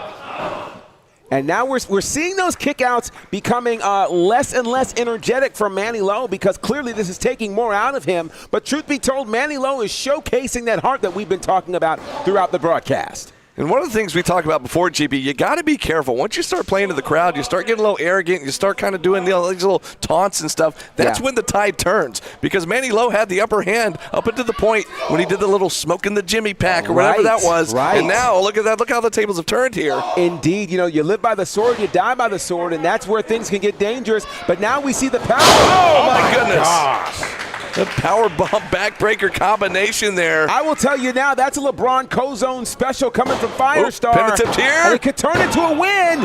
And now we're seeing those kickouts becoming less and less energetic from Manny Lowe because clearly this is taking more out of him. But truth be told, Manny Lowe is showcasing that heart that we've been talking about throughout the broadcast. And one of the things we talked about before, GB, you got to be careful. Once you start playing to the crowd, you start getting a little arrogant, you start kind of doing these little taunts and stuff. That's when the tide turns because Manny Lowe had the upper hand up until the point when he did the little smoking the Jimmy pack or whatever that was. Right. And now, look at that. Look how the tables have turned here. Indeed. You know, you live by the sword, you die by the sword, and that's where things can get dangerous. But now we see the power. Oh, my goodness. Gosh. The power bomb backbreaker combination there. I will tell you now, that's a LeBron Co-Zone special coming from Firestar. Pin attempt here. And it could turn into a win.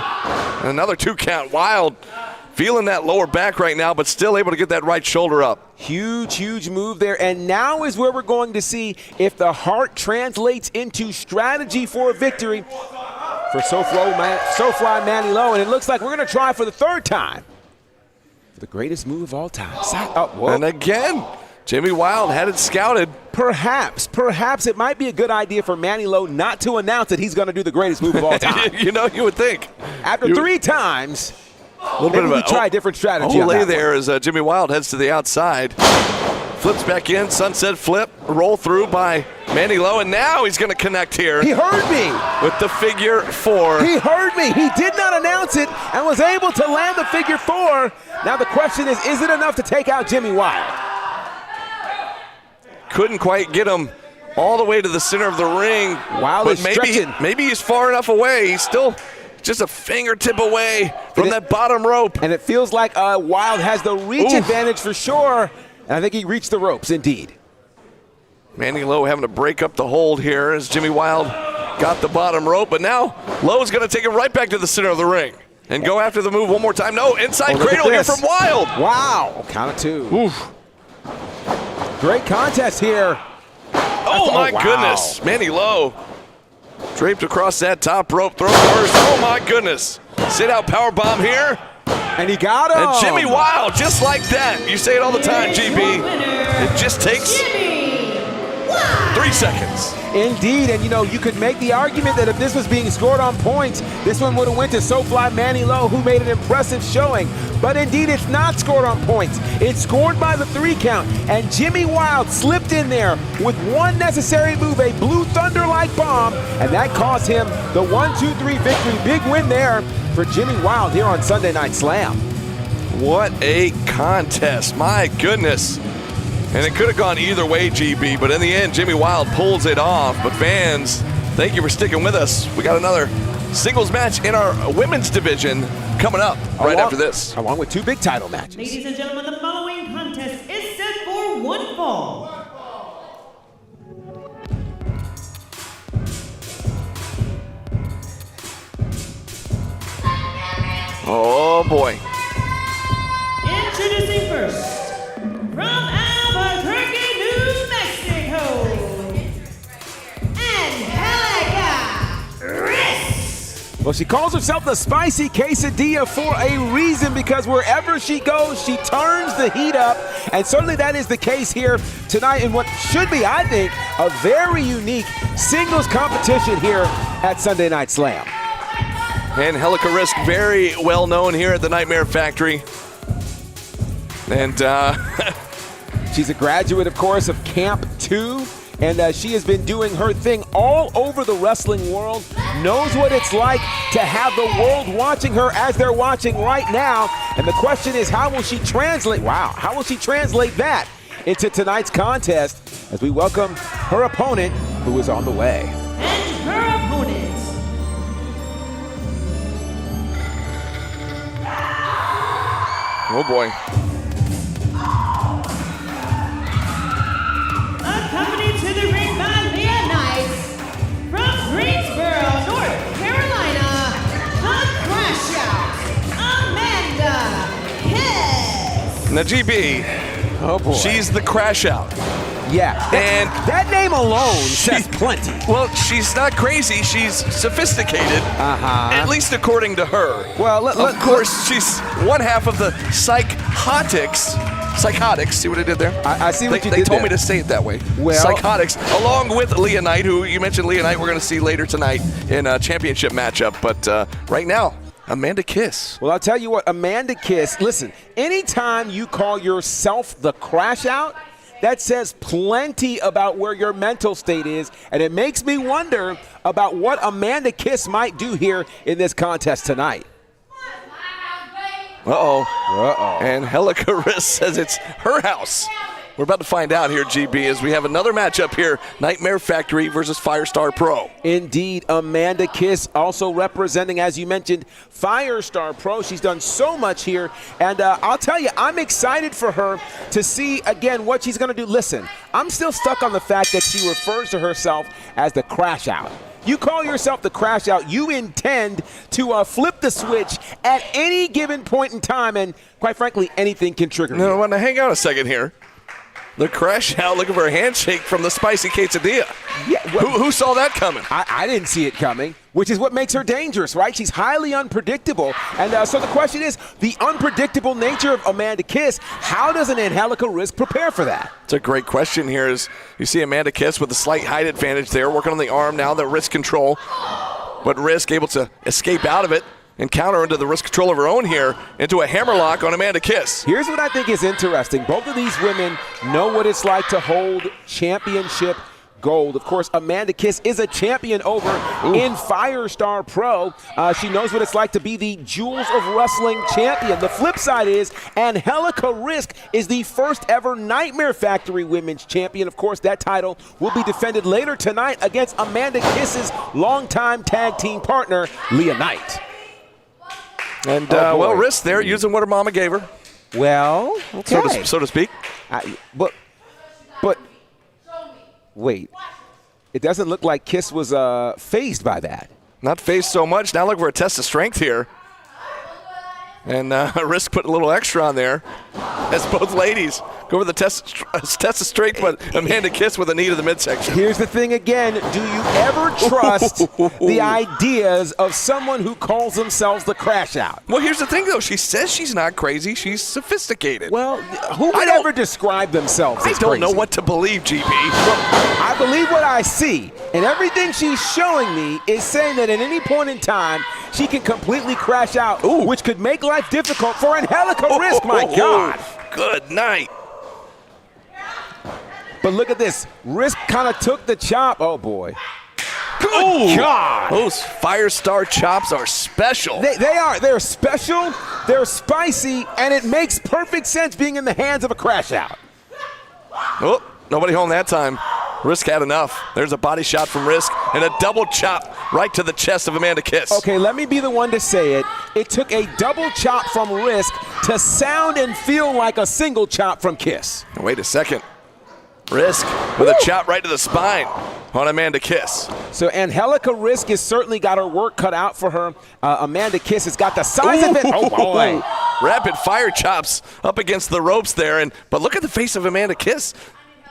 Another 2 count. Wild feeling that lower back right now, but still able to get that right shoulder up. Huge move there. And now is where we're going to see if the heart translates into strategy for a victory for SoFly Manny Lowe. And it looks like we're going to try for the 3rd time. The greatest move of all time. And again, Jimmy Wild had it scouted. Perhaps it might be a good idea for Manny Lowe not to announce that he's going to do the greatest move of all time. You know, you would think. After 3 times, maybe we try a different strategy. Lay there as Jimmy Wild heads to the outside. Flips back in, sunset flip, roll through by Manny Lowe, and now he's going to connect here. He heard me. With the figure 4. He heard me. He did not announce it and was able to land the figure 4. Now the question is it enough to take out Jimmy Wild? Couldn't quite get him all the way to the center of the ring. Wild is stretching. Maybe he's far enough away. He's still just a fingertip away from that bottom rope. And it feels like Wild has the reach advantage for sure. And I think he reached the ropes, indeed. Manny Lowe having to break up the hold here as Jimmy Wild got the bottom rope. But now Lowe's going to take him right back to the center of the ring and go after the move one more time. No, inside cradle here from Wild. Wow. Count of 2. Oof. Great contest here. Oh, my goodness. Manny Lowe draped across that top rope. Throw first. Oh, my goodness. Sit out power bomb here. And he got him. And Jimmy Wild, just like that. You say it all the time, GB. It just takes 3 seconds. Indeed, and you know, you could make the argument that if this was being scored on points, this one would have went to SoFly Manny Lowe, who made an impressive showing. But indeed, it's not scored on points. It's scored by the 3 count, and Jimmy Wild slipped in there with one necessary move, a Blue Thunder-like bomb, and that cost him the 1-2-3 victory. Big win there for Jimmy Wild here on Sunday Night Slam. What a contest, my goodness. And it could have gone either way, GB, but in the end, Jimmy Wild pulls it off. But fans, thank you for sticking with us. We got another singles match in our women's division coming up right after this. Along with 2 big title matches. Ladies and gentlemen, the following contest is set for 1 fall. Oh, boy. Introducing first, from Albuquerque, New Mexico, Angelica. Well, she calls herself the Spicy Quesadilla for a reason, because wherever she goes, she turns the heat up. And certainly that is the case here tonight in what should be, I think, a very unique singles competition here at Sunday Night Slam. Angelica Risk, very well known here at the Nightmare Factory. And she's a graduate, of course, of Camp 2. And she has been doing her thing all over the wrestling world, knows what it's like to have the world watching her as they're watching right now. And the question is, how will she translate that into tonight's contest as we welcome her opponent, who is on the way. And her opponent, Oh, boy. Accompanied to the ring by Leah Knight from Greensboro, North Carolina, the Crash Out, Amanda Kiss. Now, GB, Oh, boy. she's the Crash Out. Yeah. And that name alone says plenty. Well, she's not crazy. She's sophisticated. At least according to her. Well, of course, she's one half of the psychotics. Psychotics. See what I did there? I see what you They did told there. me to say it that way. Well- Psychotics, along with Leah Knight, who you mentioned Leah Knight we're going to see later tonight in a championship matchup. But right now, Amanda Kiss. Well, I'll tell you what, Amanda Kiss, listen, anytime you call yourself the Crash Out, that says plenty about where your mental state is, and it makes me wonder about what Amanda Kiss might do here in this contest tonight. Uh-oh. And Angelica says it's her house. We're about to find out here, GB, as we have another matchup here, Nightmare Factory versus Firestar Pro. Indeed, Amanda Kiss also representing, as you mentioned, Firestar Pro. She's done so much here, and I'll tell you, I'm excited for her to see, again, what she's going to do. Listen, I'm still stuck on the fact that she refers to herself as the Crash Out. You call yourself the Crash Out, you intend to flip the switch at any given point in time, and quite frankly, anything can trigger you. No, I want to hang out a second here. The Crash Out looking for a handshake from the spicy quesadilla. Yeah, well, Who saw that coming? I didn't see it coming, which is what makes her dangerous, right? She's highly unpredictable. And so the question is, the unpredictable nature of Amanda Kiss, how does an Angelica prepare for that? It's a great question here as you see Amanda Kiss with a slight height advantage there, working on the arm now, the wrist control. But Risk able to escape out of it and counter into the wrist control of her own here into a hammerlock on Amanda Kiss. Here's what I think is interesting. Both of these women know what it's like to hold championship gold. Of course, Amanda Kiss is a champion over in Firestar Pro. She knows what it's like to be the Jewels of Wrestling champion. The flip side is Angelica Risk is the first ever Nightmare Factory Women's champion. Of course, that title will be defended later tonight against Amanda Kiss's longtime tag team partner, Leah Knight. And, boy. Risk there using what her mama gave her, Well, okay. so to speak. But wait, it doesn't look like Kiss was phased by that. Not faced so much. Now look for a test of strength here. And Risk put a little extra on there as both ladies go over the test of strength, but Amanda Kiss with a knee to the midsection. Here's the thing again. Do you ever trust the ideas of someone who calls themselves the Crash Out? Well, here's the thing, though. She says she's not crazy. She's sophisticated. Well, who would ever describe themselves I as don't crazy? know what to believe, GB. I believe what I see, and everything she's showing me is saying that at any point in time, she can completely crash out, which could make life difficult for Angelica Risk, my God. Good night. But look at this. Risk kind of took the chop. Oh, boy. Good God. Those Firestar chops are special. They are. They're special, they're spicy, and it makes perfect sense being in the hands of a Crash Out. Oh, nobody home that time. Risk had enough. There's a body shot from Risk and a double chop right to the chest of Amanda Kiss. Okay, let me be the one to say it. It took a double chop from Risk to sound and feel like a single chop from Kiss. Wait a second. Risk with a chop right to the spine on Amanda Kiss. So Angelica Risk has certainly got her work cut out for her. Amanda Kiss has got the size of it. Oh, boy. Rapid fire chops up against the ropes there. But look at the face of Amanda Kiss.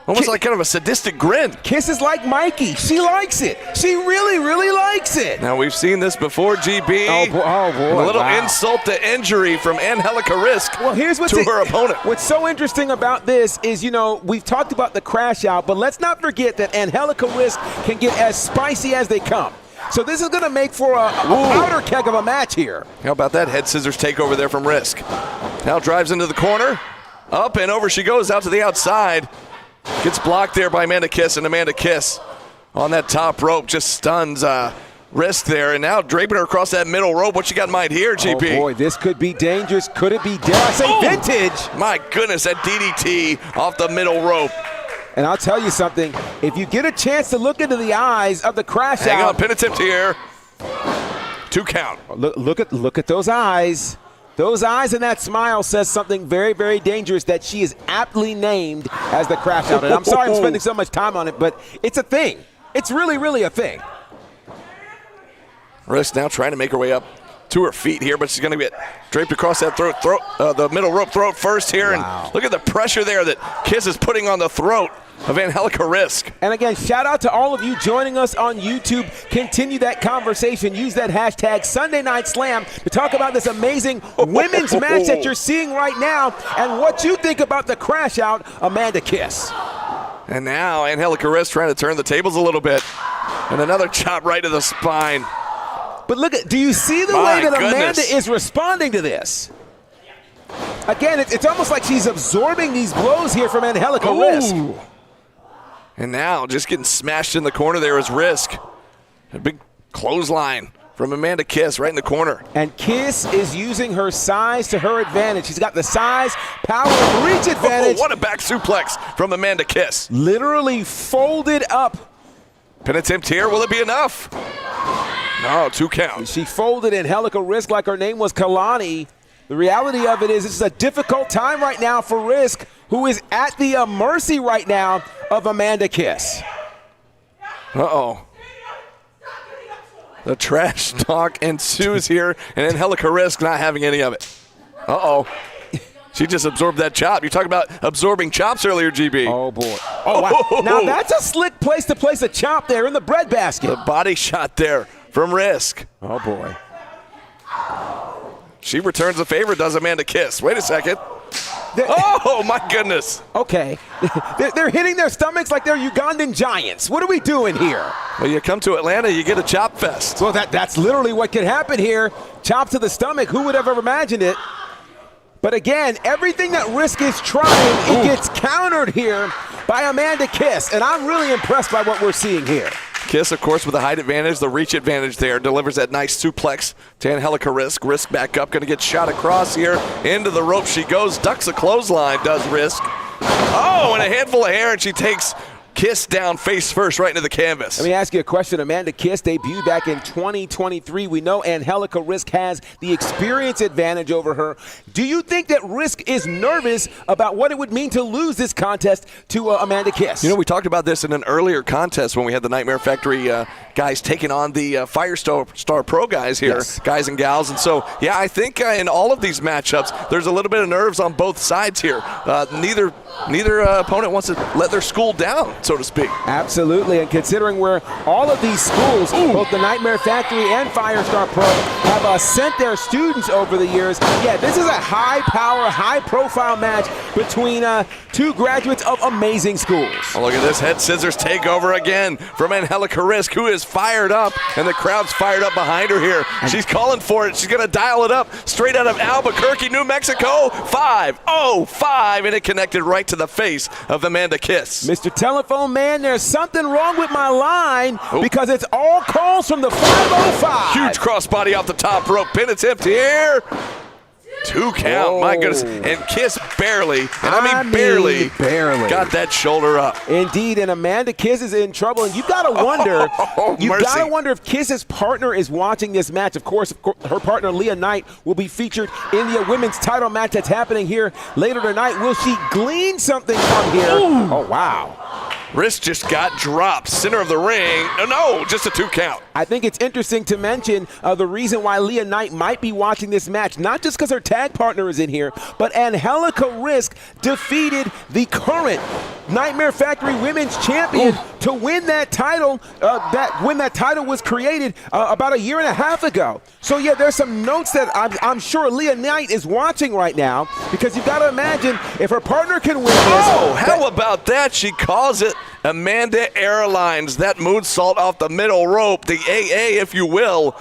Almost like kind of a sadistic grin. Kiss is like Mikey. She likes it. She really, really likes it. Now, we've seen this before, GB. Oh, boy. A little insult to injury from Angelica Risk to her opponent. What's so interesting about this is, we've talked about the Crash Out, but let's not forget that Angelica Risk can get as spicy as they come. So this is going to make for a powder keg of a match here. How about that head scissors takeover there from Risk? Now drives into the corner. Up and over she goes out to the outside. Gets blocked there by Amanda Kiss, and Amanda Kiss on that top rope just stuns Risk there. And now draping her across that middle rope. What you got in mind here, GP? Oh, boy, this could be dangerous. Could it be, dare I say, vintage? My goodness, that DDT off the middle rope. And I'll tell you something. If you get a chance to look into the eyes of the Crash Out. Hang on, pin attempt here. 2 count. Look at those eyes. Those eyes and that smile says something very, very dangerous that she is aptly named as the crash out. And I'm sorry I'm spending so much time on it, but it's a thing. It's really, really a thing. Risk now trying to make her way up to her feet here, but she's going to get draped across that the middle rope throat first here. Wow. And look at the pressure there that Kiss is putting on the throat of Angelica Risk. And again, shout out to all of you joining us on YouTube. Continue that conversation. Use that hashtag Sunday Night Slam to talk about this amazing women's match that you're seeing right now and what you think about the crash out, Amanda Kiss. And now Angelica Risk trying to turn the tables a little bit. And another chop right to the spine. But look at, do you see the way that Amanda is responding to this? Again, it's almost like she's absorbing these blows here from Angelica Risk. And now just getting smashed in the corner there is Risk. A big clothesline from Amanda Kiss right in the corner. And Kiss is using her size to her advantage. She's got the size, power, and reach advantage. What a back suplex from Amanda Kiss. Literally folded up. Pin attempt here, will it be enough? No, 2 count. She folded Angelica Risk like her name was Kalani. The reality of it is this is a difficult time right now for Risk, who is at the mercy right now of Amanda Kiss. Uh-oh. The trash talk ensues here, and Angelica Risk not having any of it. Uh-oh. She just absorbed that chop. You talked about absorbing chops earlier, GB. Oh, boy. Oh, wow. Now, that's a slick place to place a chop there in the breadbasket. The body shot there from Risk. Oh, boy. She returns the favor, does Amanda Kiss. Wait a second. Oh, my goodness. Okay. They're hitting their stomachs like they're Ugandan giants. What are we doing here? Well, you come to Atlanta, you get a chop fest. Well, that's literally what could happen here. Chop to the stomach. Who would have ever imagined it? But again, everything that Risk is trying, it gets countered here by Amanda Kiss. And I'm really impressed by what we're seeing here. Kiss, of course, with the height advantage, the reach advantage there, delivers that nice suplex to Angelica Risk. Risk back up, going to get shot across here. Into the rope she goes, ducks a clothesline, does Risk. Oh, and a handful of hair, and she takes Kiss down face first right into the canvas. Let me ask you a question. Amanda Kiss debuted back in 2023. We know Angelica Risk has the experience advantage over her. Do you think that Risk is nervous about what it would mean to lose this contest to Amanda Kiss? You know, we talked about this in an earlier contest when we had the Nightmare Factory guys taking on the Firestar Pro guys here, yes, guys and gals. And so, yeah, I think in all of these matchups, there's a little bit of nerves on both sides here. Neither opponent wants to let their school down, so to speak. Absolutely, and considering where all of these schools, both the Nightmare Factory and Firestar Pro, have sent their students over the years, yeah, this is a high-power, high-profile match between two graduates of amazing schools. Oh, look at this head scissors takeover again from Angelica Risk, who is fired up, and the crowd's fired up behind her here. She's calling for it. She's going to dial it up straight out of Albuquerque, New Mexico. 5-0-5, and it connected right to the face of Amanda Kiss. Mr. Telephone Man, there's something wrong with my line because it's all calls from the 505. Huge crossbody off the top rope. Pin attempt here. 2 count, my goodness. And Kiss barely, and I mean barely got that shoulder up. Indeed, and Amanda Kiss is in trouble, and you've got to wonder, if Kiss's partner is watching this match. Of course, her partner Leah Knight will be featured in the women's title match that's happening here later tonight. Will she glean something from here? Ooh. Oh, wow. Risk just got dropped, center of the ring. No, just a 2 count. I think it's interesting to mention the reason why Leah Knight might be watching this match, not just because her tag partner is in here, but Angelica Risk defeated the current Nightmare Factory Women's Champion to win that title. When that title was created about a year and a half ago. So yeah, there's some notes that I'm sure Leah Knight is watching right now, because you've got to imagine if her partner can win this. Oh, how about that? She calls it Amanda Airlines. That moonsault off the middle rope, the AA, if you will.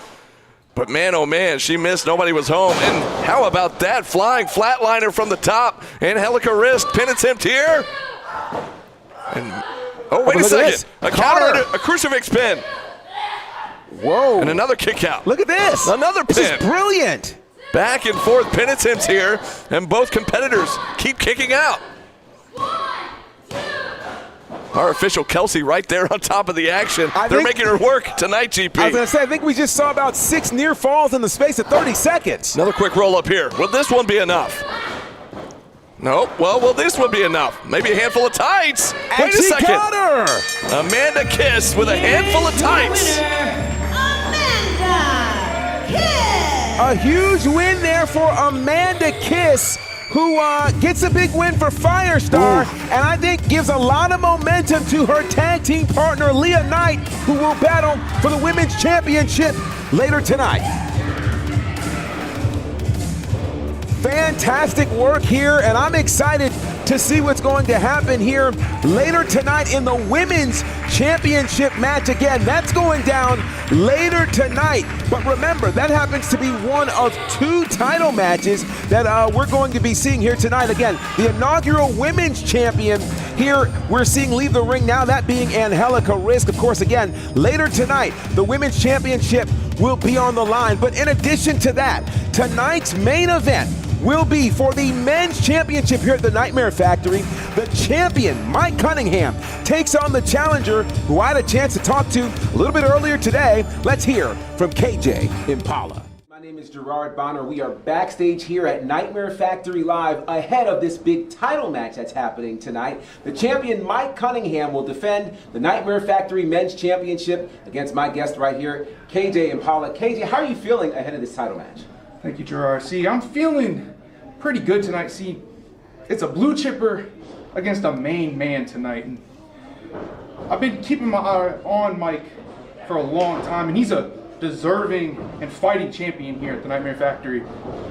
But man, oh man, she missed. Nobody was home. And how about that flying flatliner from the top? Angelica Risk, pin attempt here. And oh, wait a second. A counter, a crucifix pin. Whoa. And another kick out. Look at this. Another pin. This is brilliant. Back and forth pin attempts here, and both competitors keep kicking out. Our official Kelsey right there on top of the action. They're making her work tonight, GP. I was going to say, I think we just saw about 6 near falls in the space of 30 seconds. Another quick roll up here. Will this one be enough? Nope. Well, will this one be enough? Maybe a handful of tights. Wait a second. Got her. Amanda Kiss with a handful of tights. Amanda Kiss. A huge win there for Amanda Kiss, who gets a big win for Firestar, and I think gives a lot of momentum to her tag team partner, Leah Knight, who will battle for the Women's Championship later tonight. Fantastic work here, and I'm excited to see what's going to happen here later tonight in the Women's Championship match. Again, that's going down later tonight. But remember, that happens to be one of 2 title matches that we're going to be seeing here tonight. Again, the inaugural Women's Champion here we're seeing leave the ring now, that being Angelica Risk. Of course, again, later tonight, the Women's Championship will be on the line. But in addition to that, tonight's main event will be for the Men's Championship here at the Nightmare Factory. The champion, Mike Cunningham, takes on the challenger, who I had a chance to talk to a little bit earlier today. Let's hear from KJ Impala. My name is Gerard Bonner. We are backstage here at Nightmare Factory Live ahead of this big title match that's happening tonight. The champion, Mike Cunningham, will defend the Nightmare Factory Men's Championship against my guest right here, KJ Impala. KJ, how are you feeling ahead of this title match? Thank you, Gerard. See, I'm feeling pretty good tonight. See, it's a blue chipper against a main man tonight. And I've been keeping my eye on Mike for a long time, and he's a deserving and fighting champion here at the Nightmare Factory.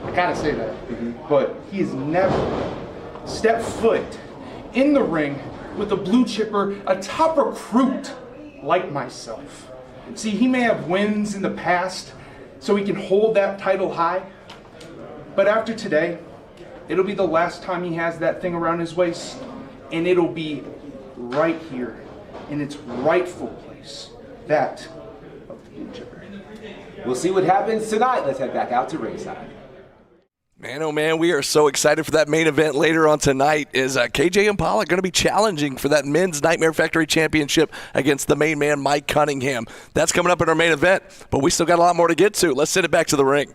I gotta say that. But he has never stepped foot in the ring with a blue chipper, a top recruit like myself. See, he may have wins in the past, so he can hold that title high. But after today, it'll be the last time he has that thing around his waist, and it'll be right here in its rightful place, that of the blue chipper. We'll see what happens tonight. Let's head back out to ringside. Man, oh man, we are so excited for that main event later on tonight. Is KJ Impala going to be challenging for that Men's Nightmare Factory Championship against the main man, Mike Cunningham? That's coming up in our main event, but we still got a lot more to get to. Let's send it back to the ring.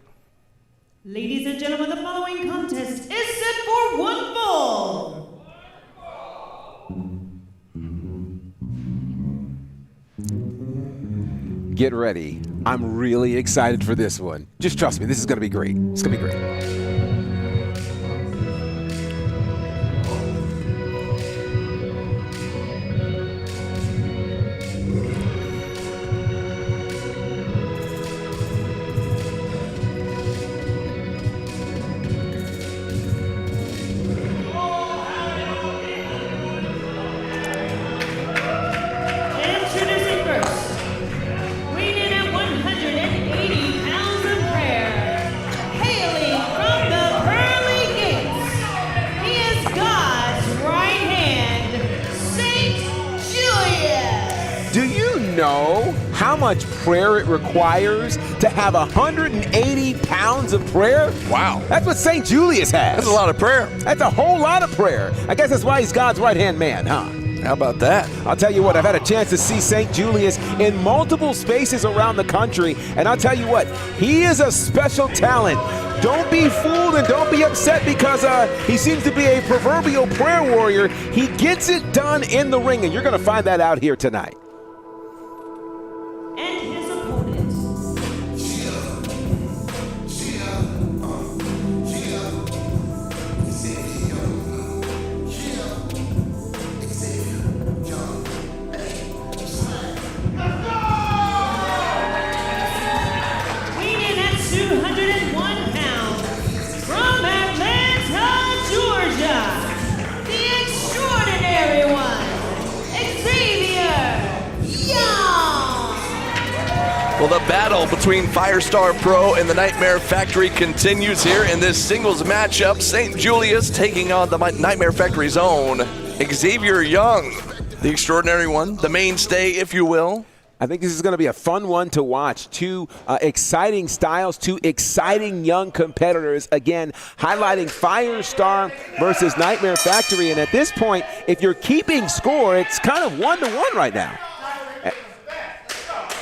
Ladies and gentlemen, the following contest is set for 1 fall. Get ready. I'm really excited for this one. Just trust me, this is going to be great. It's going to be great. Know how much prayer it requires to have 180 pounds of prayer? Wow. That's what St. Julius has. That's a lot of prayer. That's a whole lot of prayer. I guess that's why he's God's right-hand man, huh? How about that? I'll tell you what, I've had a chance to see St. Julius in multiple spaces around the country, and I'll tell you what, he is a special talent. Don't be fooled and don't be upset because he seems to be a proverbial prayer warrior. He gets it done in the ring, and you're going to find that out here tonight. And his opponent. Weighing in at 201 pounds, from Atlanta, Georgia, the extraordinary one, Xavier Young. Well, the battle between Firestar Pro and the Nightmare Factory continues here in this singles matchup. St. Julius taking on the Nightmare Factory's own Xavier Young, the extraordinary one, the mainstay, if you will. I think this is going to be a fun one to watch. Two exciting styles, two exciting young competitors. Again, highlighting Firestar versus Nightmare Factory. And at this point, if you're keeping score, it's kind of 1-1 right now.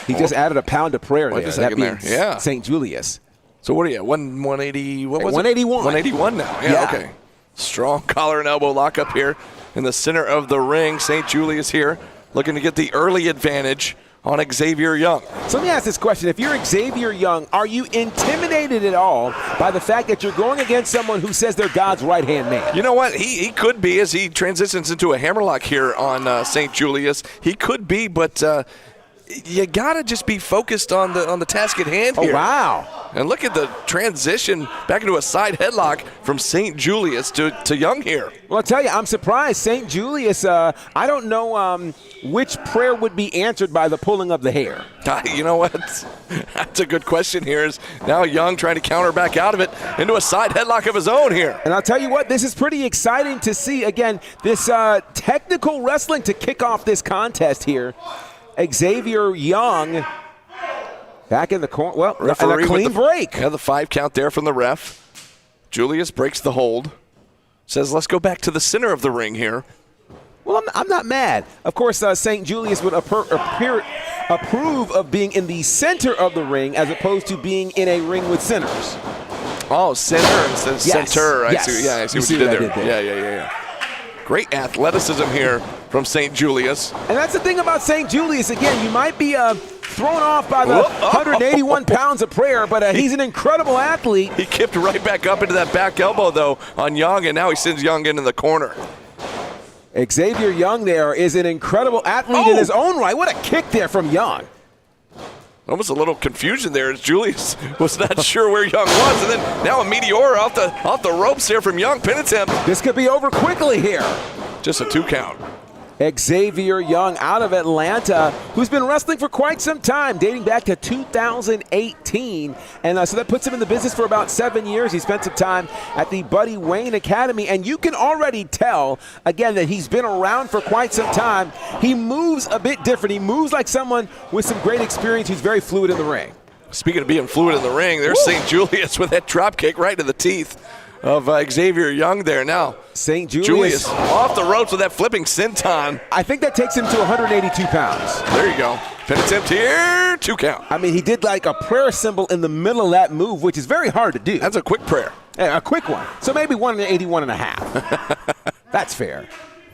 He just added a pound of prayer there. That being St. Julius. So what are you, 180, what was 181. it? 181 now. Yeah, okay. Strong collar and elbow lock up here in the center of the ring. St. Julius here looking to get the early advantage on Xavier Young. So let me ask this question. If you're Xavier Young, are you intimidated at all by the fact that you're going against someone who says they're God's right-hand man? You know what? He could be as he transitions into a hammerlock here on St. Julius. He could be, but you got to just be focused on the task at hand here. Oh, wow. And look at the transition back into a side headlock from St. Julius to Young here. Well, I'll tell you, I'm surprised. St. Julius, I don't know which prayer would be answered by the pulling of the hair. You know what? That's a good question here. Is now Young trying to counter back out of it into a side headlock of his own here. And I'll tell you what, this is pretty exciting to see. Again, this technical wrestling to kick off this contest here. Xavier Young back in the corner. Well, and a clean break. Yeah, the 5 count there from the ref. Julius breaks the hold. Says, let's go back to the center of the ring here. Well, I'm not mad. Of course, St. Julius would approve of being in the center of the ring as opposed to being in a ring with centers. Oh, center instead of center. I see what you did there. Yeah. Great athleticism here from St. Julius. And that's the thing about St. Julius. Again, you might be thrown off by the 181 pounds of prayer, but he's an incredible athlete. He kipped right back up into that back elbow, though, on Young, and now he sends Young into the corner. Xavier Young there is an incredible athlete in his own right. What a kick there from Young. Almost a little confusion there as Julius was not sure where Young was, and then now a meteor off the ropes here from Young. Pin attempt. This could be over quickly here. Just a 2 count. Xavier Young out of Atlanta, who's been wrestling for quite some time, dating back to 2018. And so that puts him in the business for about 7 years. He spent some time at the Buddy Wayne Academy. And you can already tell, again, that he's been around for quite some time. He moves a bit different. He moves like someone with some great experience who's very fluid in the ring. Speaking of being fluid in the ring, there's St. Julius with that drop kick right to the teeth of Xavier Young there. Now St. Julius off the ropes with that flipping senton. I think that takes him to 182 pounds. There you go. Pin attempt here, 2 count. I mean, he did like a prayer symbol in the middle of that move, which is very hard to do. That's a quick prayer. Yeah, a quick one. So maybe 181 and a half. That's fair.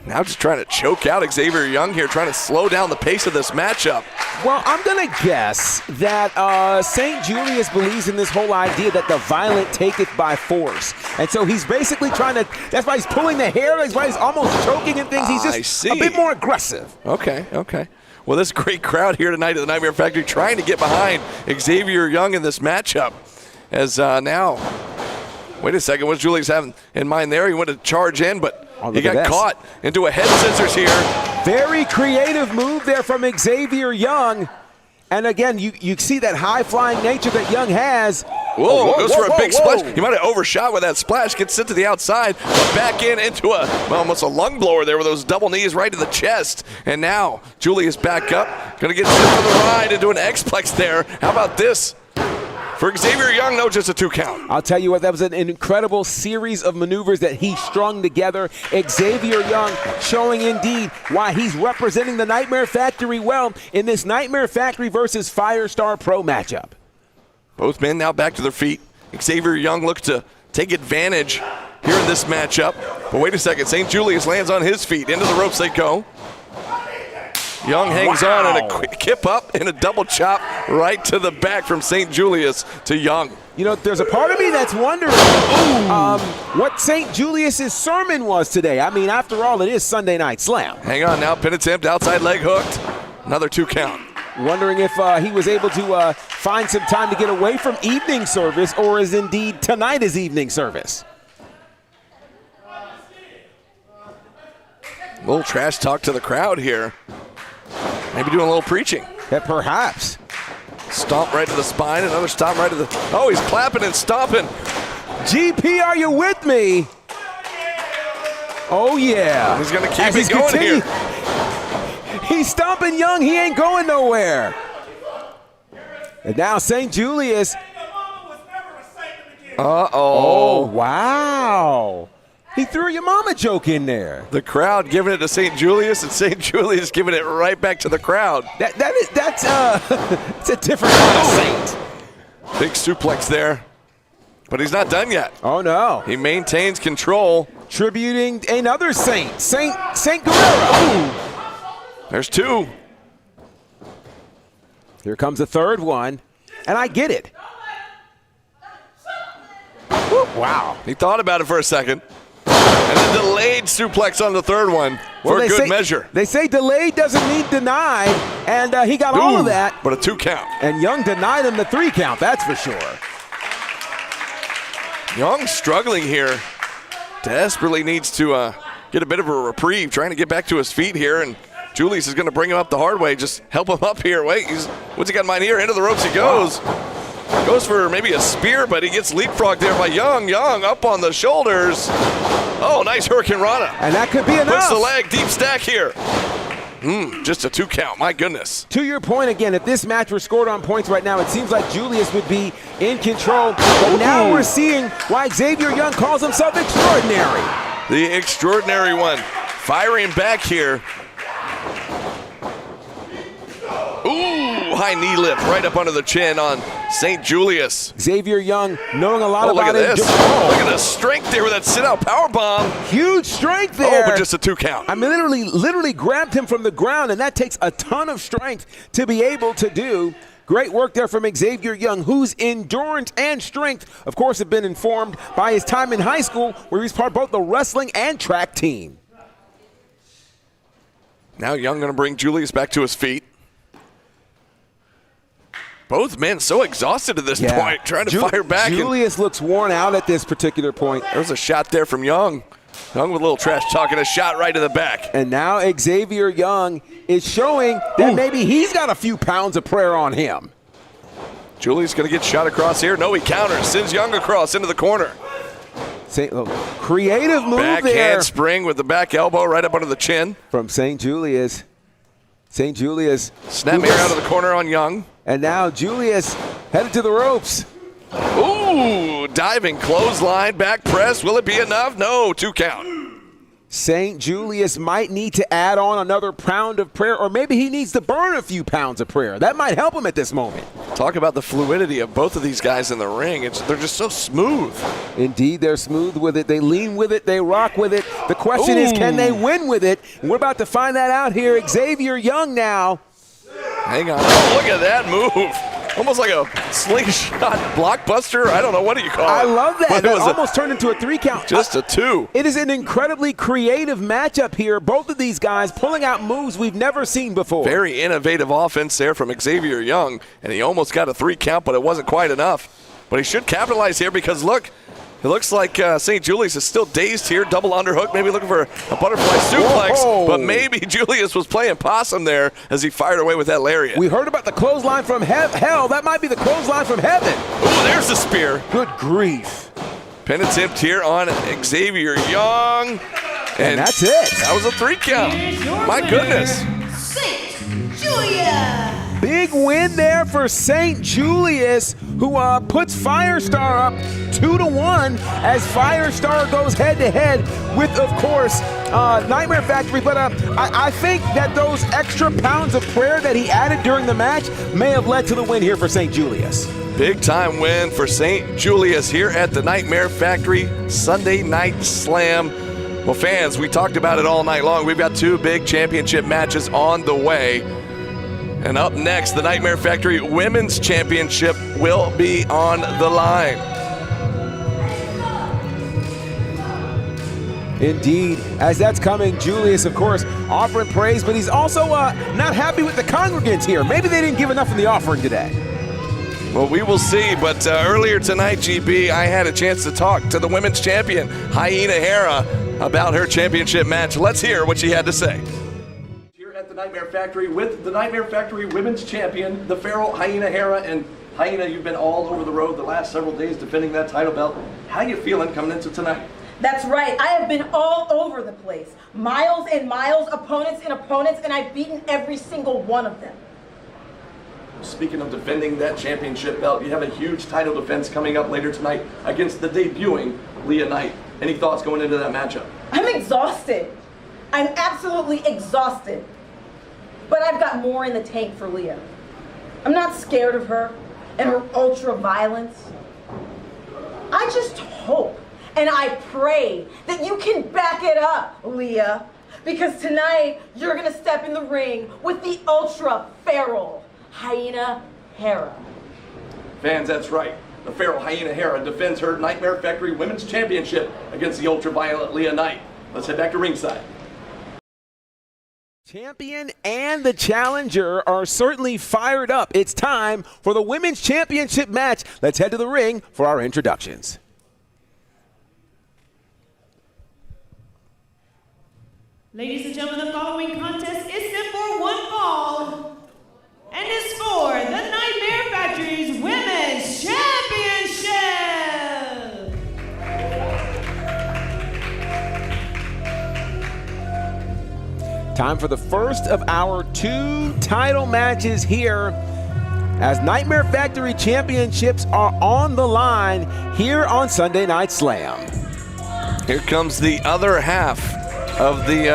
Now just trying to choke out Xavier Young here, trying to slow down the pace of this matchup. Well, I'm going to guess that St. Julius believes in this whole idea that the violent taketh by force. And so he's basically trying to, that's why he's pulling the hair, that's why he's almost choking and things. He's just a bit more aggressive. Okay. Well, this great crowd here tonight at the Nightmare Factory trying to get behind Xavier Young in this matchup. As now, wait a second, what's Julius having in mind there? He went to charge in, but he got caught into a head scissors here. Very creative move there from Xavier Young. And again, you see that high-flying nature that Young has. Whoa, goes for a big splash. He might have overshot with that splash, gets sent to the outside, but back into almost a lung blower there with those double knees right to the chest. And now Julius back up, gonna get sent for the ride into an X-Plex there. How about this? For Xavier Young, no, just a 2 count. I'll tell you what, that was an incredible series of maneuvers that he strung together. Xavier Young showing indeed why he's representing the Nightmare Factory well in this Nightmare Factory versus Firestar Pro matchup. Both men now back to their feet. Xavier Young looks to take advantage here in this matchup. But wait a second, St. Julius lands on his feet. Into the ropes they go. Young hangs on and a quick kip up and a double chop right to the back from St. Julius to Young. You know, there's a part of me that's wondering what St. Julius's sermon was today. I mean, after all, it is Sunday Night Slam. Hang on now, pin attempt, outside leg hooked. Another 2 count. Wondering if he was able to find some time to get away from evening service, or is indeed tonight is evening service. A little trash talk to the crowd here. Maybe doing a little preaching. Yeah, perhaps. Stomp right to the spine, another stomp right to the... Oh, he's clapping and stomping. GP, are you with me? Oh, yeah. He's going to keep it going here. He's stomping Young. He ain't going nowhere. And now St. Julius. Uh-oh. Oh, wow. He threw your mama joke in there. The crowd giving it to St. Julius, and St. Julius giving it right back to the crowd. That's it's a different kind of Saint. Big suplex there, but he's not done yet. Oh, no. He maintains control. Tributing another Saint, Saint Guerrero. There's two. Here comes a third one, and I get it. Woo, wow. He thought about it for a second. And then delayed suplex on the third one for a good measure. They say delayed doesn't mean denied, and he got all of that. But a 2 count. And Young denied him the 3 count, that's for sure. Young struggling here. Desperately needs to get a bit of a reprieve, trying to get back to his feet here. And Julius is going to bring him up the hard way. Just help him up here. Wait, what's he got in mind here? Into the ropes he goes. Wow. Goes for maybe a spear, but he gets leapfrogged there by Young. Young up on the shoulders. Oh, nice Hurricane Rana. And that could be enough. Puts the leg, deep stack here. Just a 2 count, my goodness. To your point again, if this match were scored on points right now, it seems like Julius would be in control. But now we're seeing why Xavier Young calls himself extraordinary. The extraordinary one. Firing back here. Ooh, high knee lift right up under the chin on St. Julius. Xavier Young knowing a lot look about at him. this. Look at the strength there with that sit-out powerbomb. Huge strength there. Oh, but just a 2 count. I mean, literally grabbed him from the ground, and that takes a ton of strength to be able to do. Great work there from Xavier Young, whose endurance and strength, of course, have been informed by his time in high school, where he's part of both the wrestling and track team. Now Young going to bring Julius back to his feet. Both men so exhausted at this point, trying to fire back. Julius looks worn out at this particular point. There's a shot there from Young. Young with a little trash talk and a shot right to the back. And now Xavier Young is showing that maybe he's got a few pounds of prayer on him. Julius going to get shot across here. No, he counters. Sends Young across into the corner. Creative move Backhand there. spring with the back elbow right up under the chin. From St. Julius. St. Julius. Snap here out of the corner on Young. And now Julius headed to the ropes. Ooh, diving clothesline, back press. Will it be enough? No, 2 count. St. Julius might need to add on another pound of prayer, or maybe he needs to burn a few pounds of prayer. That might help him at this moment. Talk about the fluidity of both of these guys in the ring. They're just so smooth. Indeed, they're smooth with it. They lean with it. They rock with it. The question is, can they win with it? And we're about to find that out here. Xavier Young now. Hang on. Oh, look at that move. Almost like a slingshot blockbuster. I don't know. What do you call it? I love that. But It almost turned into a 3 count. Just a 2. It is an incredibly creative matchup here. Both of these guys pulling out moves we've never seen before. Very innovative offense there from Xavier Young. And he almost got a 3 count, but it wasn't quite enough. But he should capitalize here because, look, it looks like St. Julius is still dazed here. Double underhook, maybe looking for a butterfly suplex. Whoa. But maybe Julius was playing possum there as he fired away with that lariat. We heard about the clothesline from hell. That might be the clothesline from heaven. Ooh, there's the spear. Good grief. Pin attempt here on Xavier Young. And that's it. That was a 3 count. My goodness. St. Julius. Big win there for St. Julius, who puts Firestar up 2-1 as Firestar goes head-to-head with, of course, Nightmare Factory. But I think that those extra pounds of prayer that he added during the match may have led to the win here for St. Julius. Big time win for St. Julius here at the Nightmare Factory Sunday Night Slam. Well, fans, we talked about it all night long. We've got 2 big championship matches on the way. And up next, the Nightmare Factory Women's Championship will be on the line. Indeed, as that's coming, Julius, of course, offering praise, but he's also not happy with the congregants here. Maybe they didn't give enough in the offering today. Well, we will see, but earlier tonight, GB, I had a chance to talk to the women's champion, Hyena Hera, about her championship match. Let's hear what she had to say. At the Nightmare Factory with the Nightmare Factory Women's Champion, the Feral Hyena Hera. And Hyena, you've been all over the road the last several days defending that title belt. How you feeling coming into tonight? That's right. I have been all over the place. Miles and miles, opponents and opponents, and I've beaten every single one of them. Speaking of defending that championship belt, you have a huge title defense coming up later tonight against the debuting Leah Knight. Any thoughts going into that matchup? I'm exhausted. I'm absolutely exhausted. But I've got more in the tank for Leah. I'm not scared of her and her ultra violence. I just hope and I pray that you can back it up, Leah, because tonight you're gonna step in the ring with the ultra feral Hyena Hera. Fans, that's right. The feral Hyena Hera defends her Nightmare Factory Women's Championship against the ultra-violent Leah Knight. Let's head back to ringside. Champion and the challenger are certainly fired up. It's time for the Women's Championship match. Let's head to the ring for our introductions. Ladies and gentlemen, the following contest is set for one fall and is for the Nightmare Factory's Women's Championship. Time for the first of our 2 title matches here as Nightmare Factory Championships are on the line here on Sunday Night Slam. Here comes the other half of the,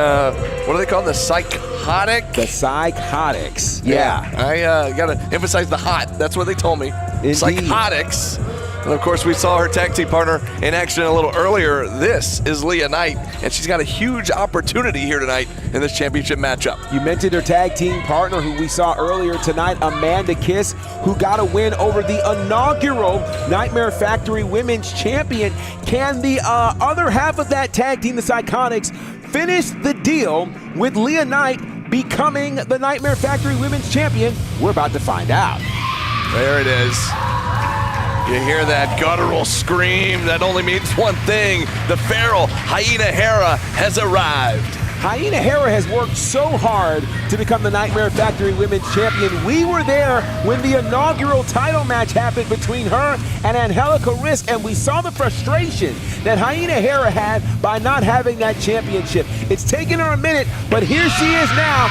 what do they call it? The psychotic? The psychotics. Yeah. I got to emphasize the hot. That's what they told me. Indeed. Psychotics. And of course, we saw her tag team partner in action a little earlier. This is Leah Knight, and she's got a huge opportunity here tonight in this championship matchup. You mentioned her tag team partner who we saw earlier tonight, Amanda Kiss, who got a win over the inaugural Nightmare Factory Women's Champion. Can the other half of that tag team, the Psychotics, finish the deal with Leah Knight becoming the Nightmare Factory Women's Champion? We're about to find out. There it is. You hear that guttural scream. That only means one thing. The feral Hyena Hera has arrived. Hyena Hera has worked so hard to become the Nightmare Factory Women's Champion. We were there when the inaugural title match happened between her and Angelica, and we saw the frustration that Hyena Hera had by not having that championship. It's taken her a minute, but here she is now.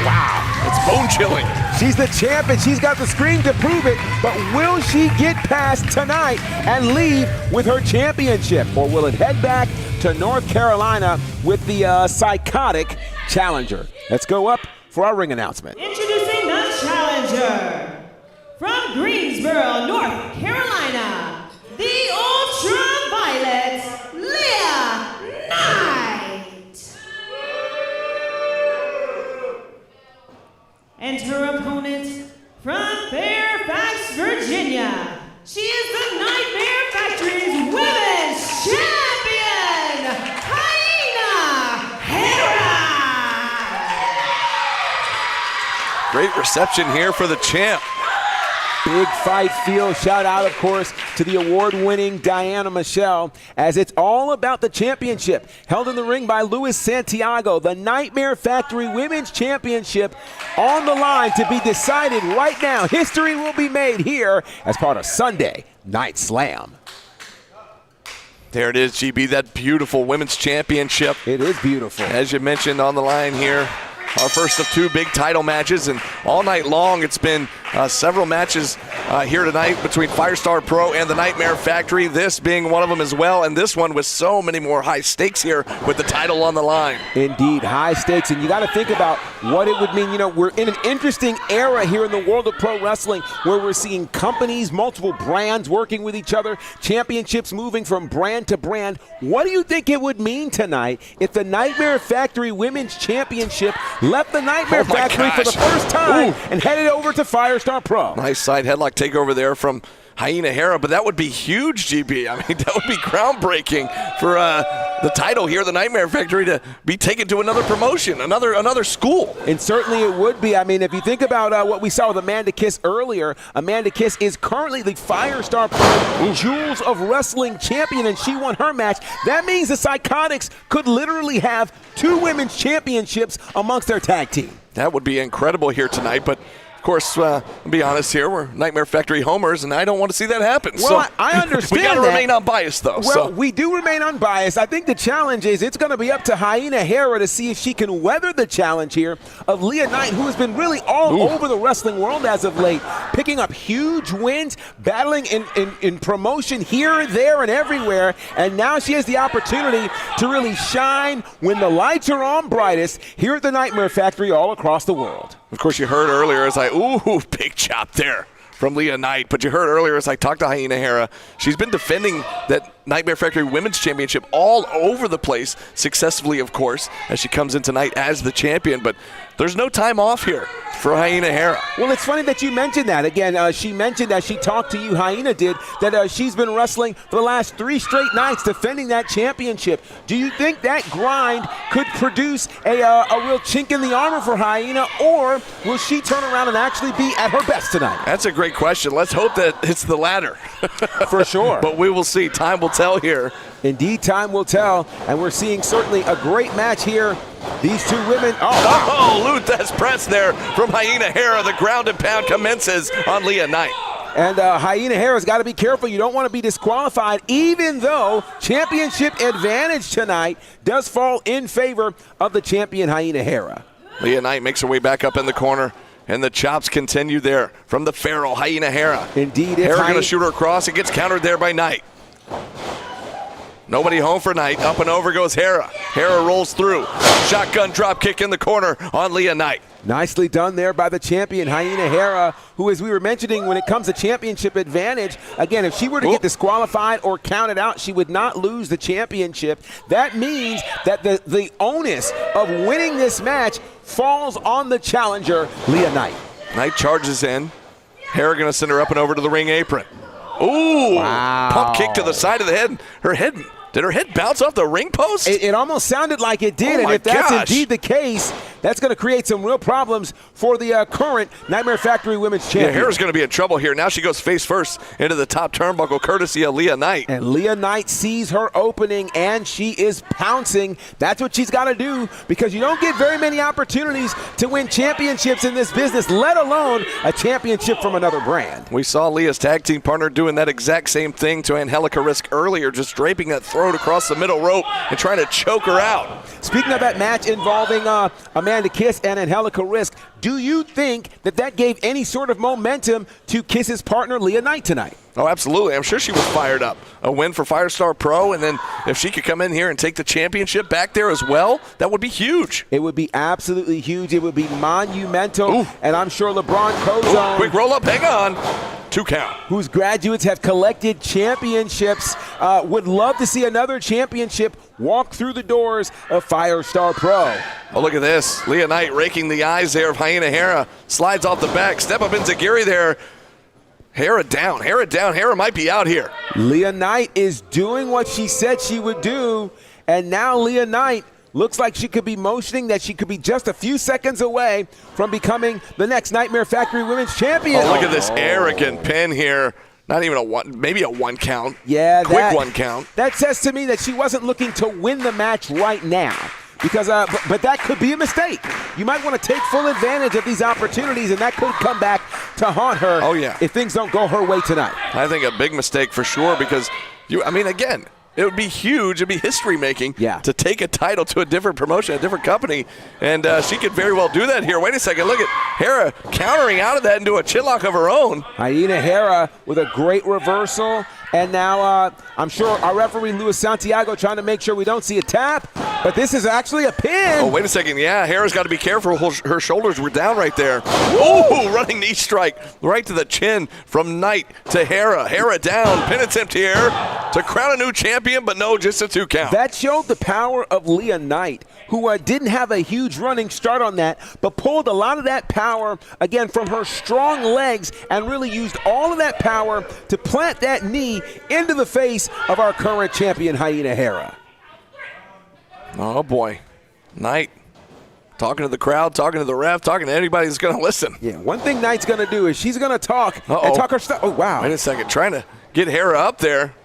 Wow, it's bone-chilling. She's the champ and she's got the screen to prove it, but will she get past tonight and leave with her championship? Or will it head back to North Carolina with the psychotic challenger? Let's go up for our ring announcement. Introducing the challenger from Greensboro, North Carolina, the ultra-violet Leah Knight. And her opponent from Fairfax, Virginia, she is the Nightmare Factory's Women's Champion, Hyena Hera. Great reception here for the champ. Big fight feel. Shout out, of course, to the award-winning Diana Michelle, as it's all about the championship. Held in the ring by Luis Santiago, the Nightmare Factory Women's Championship on the line to be decided right now. History will be made here as part of Sunday Night Slam. There it is, GB, that beautiful Women's Championship. It is beautiful. As you mentioned on the line here, our first of 2 big title matches, and all night long it's been several matches here tonight between Firestar Pro and the Nightmare Factory, this being one of them as well, and this one with so many more high stakes here with the title on the line. Indeed, high stakes, and you got to think about what it would mean. You know, we're in an interesting era here in the world of pro wrestling where we're seeing companies, multiple brands working with each other, championships moving from brand to brand. What do you think it would mean tonight if the Nightmare Factory Women's Championship left the Nightmare Factory for the first time and headed over to Firestar Pro? Nice side headlock takeover there from Hyena Hera, but that would be huge, GB. I mean, that would be groundbreaking for the title here, the Nightmare Factory, to be taken to another promotion, another school. And certainly it would be. I mean, if you think about what we saw with Amanda Kiss earlier, Amanda Kiss is currently the Firestar Pro Jewels of Wrestling champion, and she won her match. That means the Psychotics could literally have 2 women's championships amongst their tag team. That would be incredible here tonight, but of course, I'll be honest here, we're Nightmare Factory homers, and I don't want to see that happen. Well, so I understand we got to that. remain unbiased, though. Well, we do remain unbiased. I think the challenge is it's going to be up to Hyena Hera to see if she can weather the challenge here of Leah Knight, who has been really all over the wrestling world as of late, picking up huge wins, battling in promotion here, there, and everywhere, and now she has the opportunity to really shine when the lights are on brightest here at the Nightmare Factory all across the world. Of course, you heard earlier as big chop there from Leah Knight. But you heard earlier as I talked to Hyena Hera, she's been defending that Nightmare Factory Women's Championship all over the place, successfully, of course, as she comes in tonight as the champion. But there's no time off here for Hyena Hera. Well, it's funny that you mentioned that. Again, she mentioned that she talked to you, Hyena did, that she's been wrestling for the last 3 straight nights defending that championship. Do you think that grind could produce a real chink in the armor for Hyena, or will she turn around and actually be at her best tonight? That's a great question. Let's hope that it's the latter. For sure. But we will see. Time will tell here. Indeed, time will tell, and we're seeing certainly a great match here. These two women, Luthes press there from Hyena Hera. The ground and pound commences on Leah Knight. And Hyena Hera's got to be careful. You don't want to be disqualified, even though championship advantage tonight does fall in favor of the champion Hyena Hera. Leah Knight makes her way back up in the corner, and the chops continue there from the feral Hyena Hera. Indeed, Hera going to shoot her across. It gets countered there by Knight. Nobody home for Knight. Up and over goes Hera. Hera rolls through. Shotgun drop kick in the corner on Leah Knight. Nicely done there by the champion, Hyena Hera, who, as we were mentioning, when it comes to championship advantage, again, if she were to get disqualified or counted out, she would not lose the championship. That means that the onus of winning this match falls on the challenger, Leah Knight. Knight charges in. Hera going to send her up and over to the ring apron. Ooh, wow. Pump kick to the side of the head. Did her head bounce off the ring post? It almost sounded like it did, Oh, and if that's gosh. indeed the case, that's going to create some real problems for the current Nightmare Factory Women's Champion. Yeah, Hera's going to be in trouble here. Now she goes face first into the top turnbuckle, courtesy of Leah Knight. And Leah Knight sees her opening, and she is pouncing. That's what she's got to do, because you don't get very many opportunities to win championships in this business, let alone a championship from another brand. We saw Leah's tag team partner doing that exact same thing to Angelica Risk earlier, just draping that throat across the middle rope and trying to choke her out. Speaking of that match involving Amanda Kiss and Angelica Risk, do you think that gave any sort of momentum to Kiss's partner, Leah Knight, tonight? Oh, absolutely. I'm sure she was fired up. A win for Firestar Pro, and then if she could come in here and take the championship back there as well, that would be huge. It would be absolutely huge. It would be monumental. Ooh. And I'm sure LeBron Cozone, quick roll up, hang on. 2 count. Whose graduates have collected championships, would love to see another championship walk through the doors of Firestar Pro. Oh, look at this. Leah Knight raking the eyes there of Hyena Hera. Slides off the back. Step up into Gary there. Hera down. Hera might be out here. Leah Knight is doing what she said she would do, and now Leah Knight looks like she could be motioning that she could be just a few seconds away from becoming the next Nightmare Factory Women's Champion. Oh, look at this arrogant pin here. Not even a one, maybe a 1 count. Yeah, quick 1 count. That says to me that she wasn't looking to win the match right now. Because, but that could be a mistake. You might want to take full advantage of these opportunities, and that could come back to haunt her. Oh, yeah. If things don't go her way tonight. I think a big mistake for sure, because again, it would be huge. It'd be history-making to take a title to a different promotion, a different company, and she could very well do that here. Wait a second. Look at Hera countering out of that into a chinlock of her own. Hyena Hera with a great reversal, and now I'm sure our referee, Luis Santiago, trying to make sure we don't see a tap, but this is actually a pin. Oh, wait a second. Yeah, Hera's got to be careful. Her shoulders were down right there. Ooh, running knee strike right to the chin from Knight to Hera. Hera down. Pin attempt here to crown a new champion, but no, just a 2 count. That showed the power of Leah Knight, who didn't have a huge running start on that, but pulled a lot of that power, again, from her strong legs and really used all of that power to plant that knee into the face of our current champion, Hyena Hera. Oh, boy. Knight talking to the crowd, talking to the ref, talking to anybody who's going to listen. Yeah, one thing Knight's going to do is she's going to talk and talk her stuff. Oh, wow. Wait a second. Trying to get Hera up there.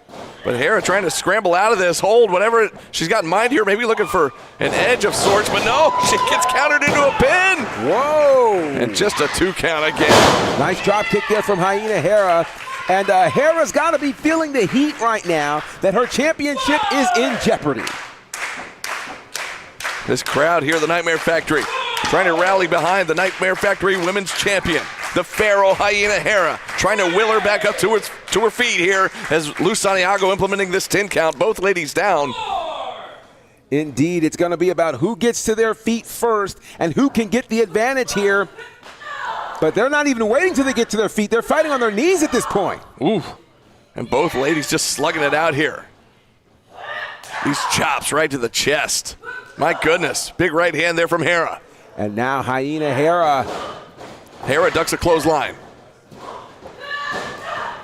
But Hera trying to scramble out of this hold, whatever she's got in mind here, maybe looking for an edge of sorts, but no, she gets countered into a pin. Whoa! And just a 2 count again. Nice drop kick there from Hyena Hera. And Hera's got to be feeling the heat right now that her championship is in jeopardy. This crowd here at the Nightmare Factory trying to rally behind the Nightmare Factory Women's Champion, the Pharaoh Hyena Hera, trying to will her back up to her feet here as Lou Santiago implementing this 10 count. Both ladies down. Indeed, it's going to be about who gets to their feet first and who can get the advantage here. But they're not even waiting till they get to their feet. They're fighting on their knees at this point. Ooh. And both ladies just slugging it out here. These chops right to the chest. My goodness. Big right hand there from Hera. And now Hyena Hera. Hera ducks a clothesline.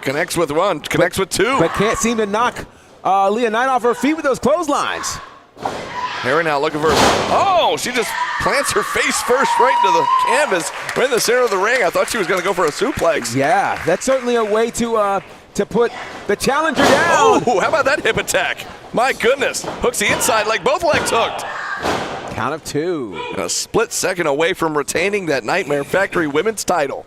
Connects with one, connects with two. But can't seem to knock Leah Knight off her feet with those clotheslines. Hera now looking for, oh, she just plants her face first right into the canvas, right in the center of the ring. I thought she was going to go for a suplex. Yeah, that's certainly a way to put the challenger down. Oh, how about that hip attack? My goodness, hooks the inside like both legs hooked. Count of 2. And a split second away from retaining that Nightmare Factory Women's title.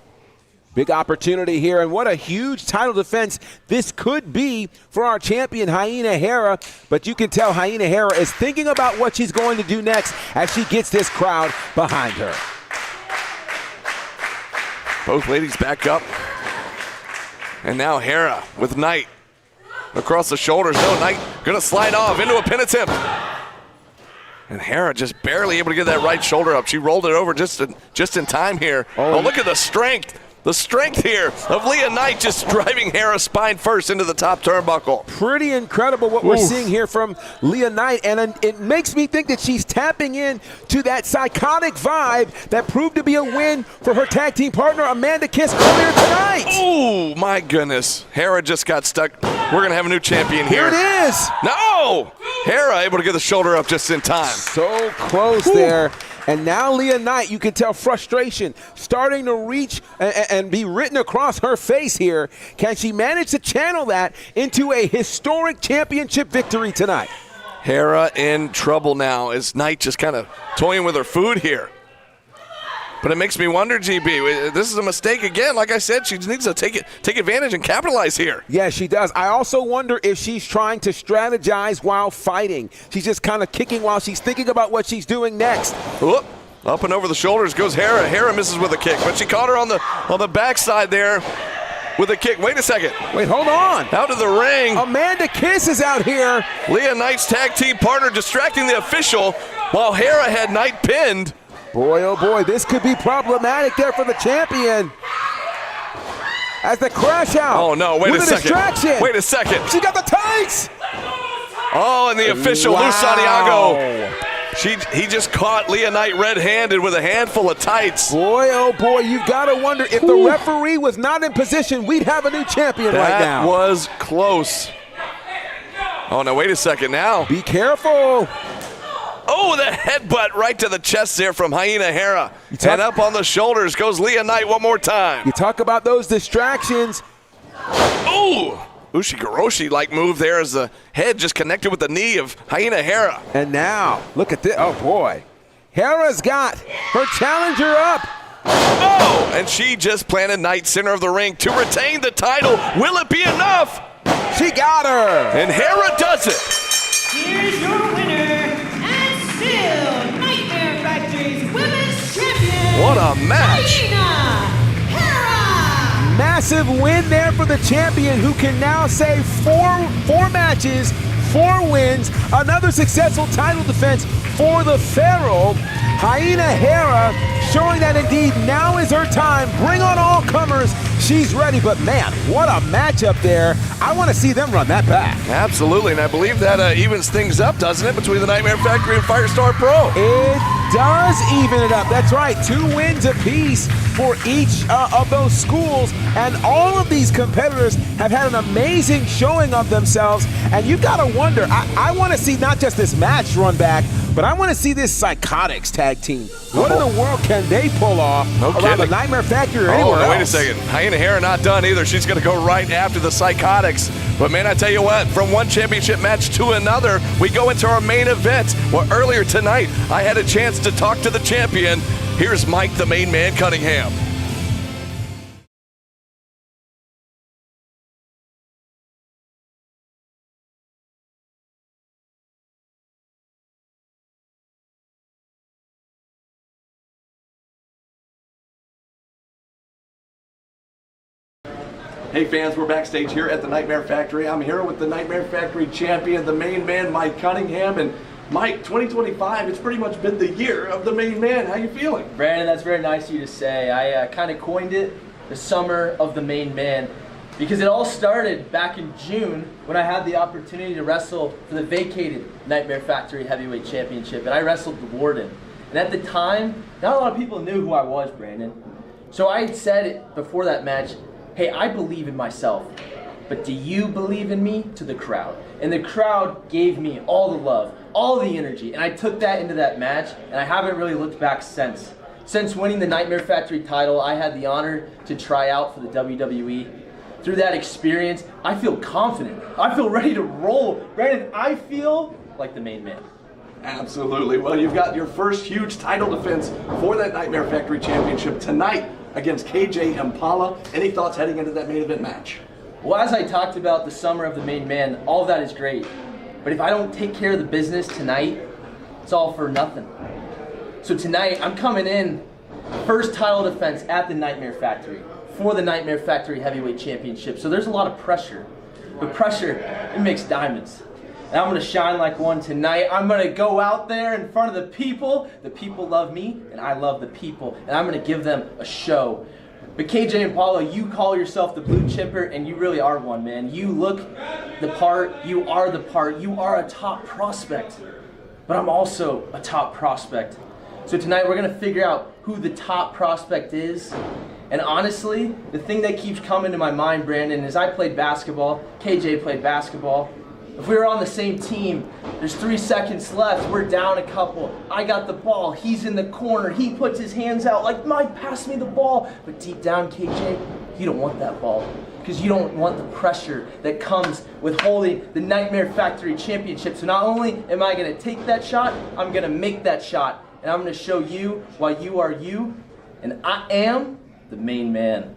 Big opportunity here, and what a huge title defense this could be for our champion, Hyena Hera. But you can tell Hyena Hera is thinking about what she's going to do next as she gets this crowd behind her. Both ladies back up. And now Hera with Knight across the shoulders. No, Knight gonna slide off into a pin attempt. And Hera just barely able to get that right shoulder up. She rolled it over just in time here. Oh, look at the strength. The strength here of Leah Knight just driving Hera's spine first into the top turnbuckle. Pretty incredible what we're seeing here from Leah Knight, and it makes me think that she's tapping in to that psychotic vibe that proved to be a win for her tag team partner Amanda Kiss earlier tonight. Oh my goodness. Hera just got stuck. We're going to have a new champion here. Here it is. No! Hera able to get the shoulder up just in time. So close there. And now Leah Knight, you can tell frustration starting to reach and be written across her face here. Can she manage to channel that into a historic championship victory tonight? Hera in trouble now as Knight just kind of toying with her food here. But it makes me wonder, GB, this is a mistake again. Like I said, she needs to take advantage and capitalize here. Yeah, she does. I also wonder if she's trying to strategize while fighting. She's just kind of kicking while she's thinking about what she's doing next. Whoop. Up and over the shoulders goes Hera. Hera misses with a kick, but she caught her on the backside there with a kick. Wait a second. Wait, hold on. Out of the ring. Amanda Kiss is out here. Leah Knight's tag team partner distracting the official while Hera had Knight pinned. Boy, oh boy, this could be problematic there for the champion. As the crash out. Oh no, wait a second. Distraction. Wait a second. She got the tights. Oh, and the official, Lou Santiago. He just caught Leah Knight red-handed with a handful of tights. Boy, oh boy, you've got to wonder if the referee was not in position, we'd have a new champion right now. That was close. Oh no, wait a second now. Be careful. Oh, the headbutt right to the chest there from Hyena Hera. And up on the shoulders goes Leah Knight one more time. You talk about those distractions. Ooh, Ushigoroshi-like move there as the head just connected with the knee of Hyena Hera. And now, look at this. Oh, boy. Hera's got her challenger up. Oh, and she just planted Knight center of the ring to retain the title. Will it be enough? She got her. And Hera does it. Here's your winner, and still Nightmare Factory's Women's Champion. What a match. Hyena Hera. Massive win there for the champion, who can now say four matches, 4 wins, another successful title defense for the Pharaoh. Hyena Hera showing that indeed now is her time. Bring on all comers. She's ready, but man, what a matchup there. I want to see them run that back. Absolutely, and I believe that evens things up, doesn't it, between the Nightmare Factory and Firestar Pro? It does even it up. That's right, 2 wins apiece for each of those schools, and all of these competitors have had an amazing showing of themselves, and you've got to wonder, I want to see not just this match run back, but I want to see this Psychotics tag team. What in the world can they pull off around the Nightmare Factory or anywhere else? Wait a second. Hyena Hera not done either. She's going to go right after the Psychotics. But man, I tell you what, from one championship match to another, we go into our main event. Well, earlier tonight, I had a chance to talk to the champion. Here's Mike, the main man, Cunningham. Hey fans, we're backstage here at the Nightmare Factory. I'm here with the Nightmare Factory champion, the main man, Mike Cunningham. And Mike, 2025, it's pretty much been the year of the main man. How you feeling? Brandon, that's very nice of you to say. I kind of coined it the summer of the main man because it all started back in June when I had the opportunity to wrestle for the vacated Nightmare Factory Heavyweight Championship, and I wrestled the Warden. And at the time, not a lot of people knew who I was, Brandon. So I had said it before that match, hey, I believe in myself, but do you believe in me? To the crowd. And the crowd gave me all the love, all the energy, and I took that into that match, and I haven't really looked back since. Since winning the Nightmare Factory title, I had the honor to try out for the WWE. Through that experience, I feel confident. I feel ready to roll. Brandon, I feel like the main man. Absolutely. Well, you've got your first huge title defense for that Nightmare Factory Championship tonight against KJ Impala. Any thoughts heading into that main event match? Well, as I talked about the summer of the main man, all of that is great. But if I don't take care of the business tonight, it's all for nothing. So tonight, I'm coming in, first title defense at the Nightmare Factory for the Nightmare Factory Heavyweight Championship. So there's a lot of pressure. But pressure, it makes diamonds. And I'm going to shine like one tonight. I'm going to go out there in front of the people. The people love me, and I love the people. And I'm going to give them a show. But KJ Impala, you call yourself the blue chipper, and you really are one, man. You look the part. You are the part. You are a top prospect. But I'm also a top prospect. So tonight we're going to figure out who the top prospect is. And honestly, the thing that keeps coming to my mind, Brandon, is I played basketball. KJ played basketball. If we were on the same team, there's 3 seconds left, we're down a couple. I got the ball, he's in the corner, he puts his hands out like, Mike, pass me the ball. But deep down, KJ, you don't want that ball because you don't want the pressure that comes with holding the Nightmare Factory Championship. So not only am I gonna take that shot, I'm gonna make that shot. And I'm gonna show you why you are you, and I am the main man.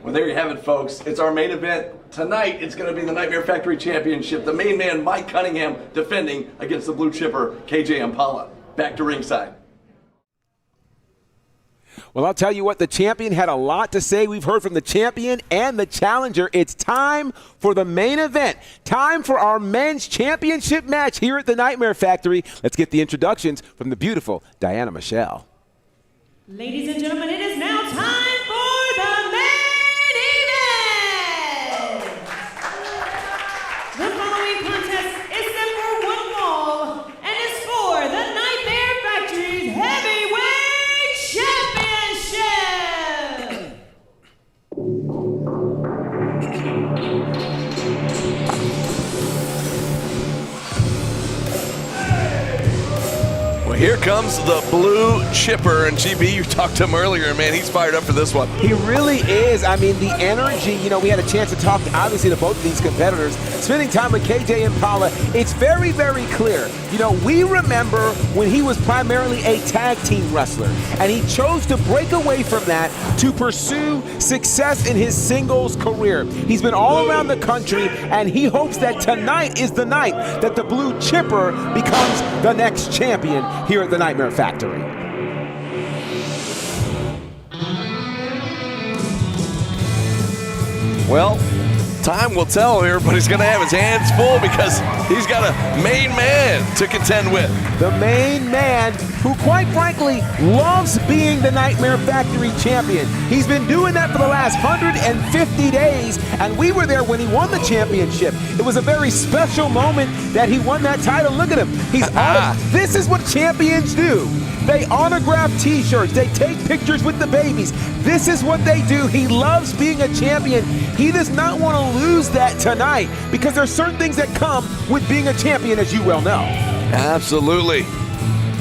Well, there you have it, folks. It's our main event. Tonight, it's going to be the Nightmare Factory Championship. The main man, Mike Cunningham, defending against the blue chipper, KJ Impala. Back to ringside. Well, I'll tell you what, the champion had a lot to say. We've heard from the champion and the challenger. It's time for the main event. Time for our men's championship match here at the Nightmare Factory. Let's get the introductions from the beautiful Diana Michelle. Ladies and gentlemen, it is now time for the main event! The following contest is set for one fall and is for the Nightmare Factory's Heavyweight Championship! Well, here comes the blue chipper. And GB, you talked to him earlier, man. He's fired up for this one. He really is. I mean, the energy, you know, we had a chance to talk, obviously, to both of these competitors. Spending time with KJ Impala, it's very, very clear. You know, we remember when he was primarily a tag team wrestler, and he chose to break away from that to pursue success in his singles career. He's been all around the country, and he hopes that tonight is the night that the blue chipper becomes the next champion here at the Nightmare Factory. Well, time will tell here, but he's going to have his hands full because he's got a main man to contend with. The main man who, quite frankly, loves being the Nightmare Factory champion. He's been doing that for the last 150 days, and we were there when he won the championship. It was a very special moment that he won that title. Look at him. This is what champions do. They autograph t-shirts. They take pictures with the babies. This is what they do. He loves being a champion. He does not want to lose that tonight because there's certain things that come with being a champion, as you well know. Absolutely.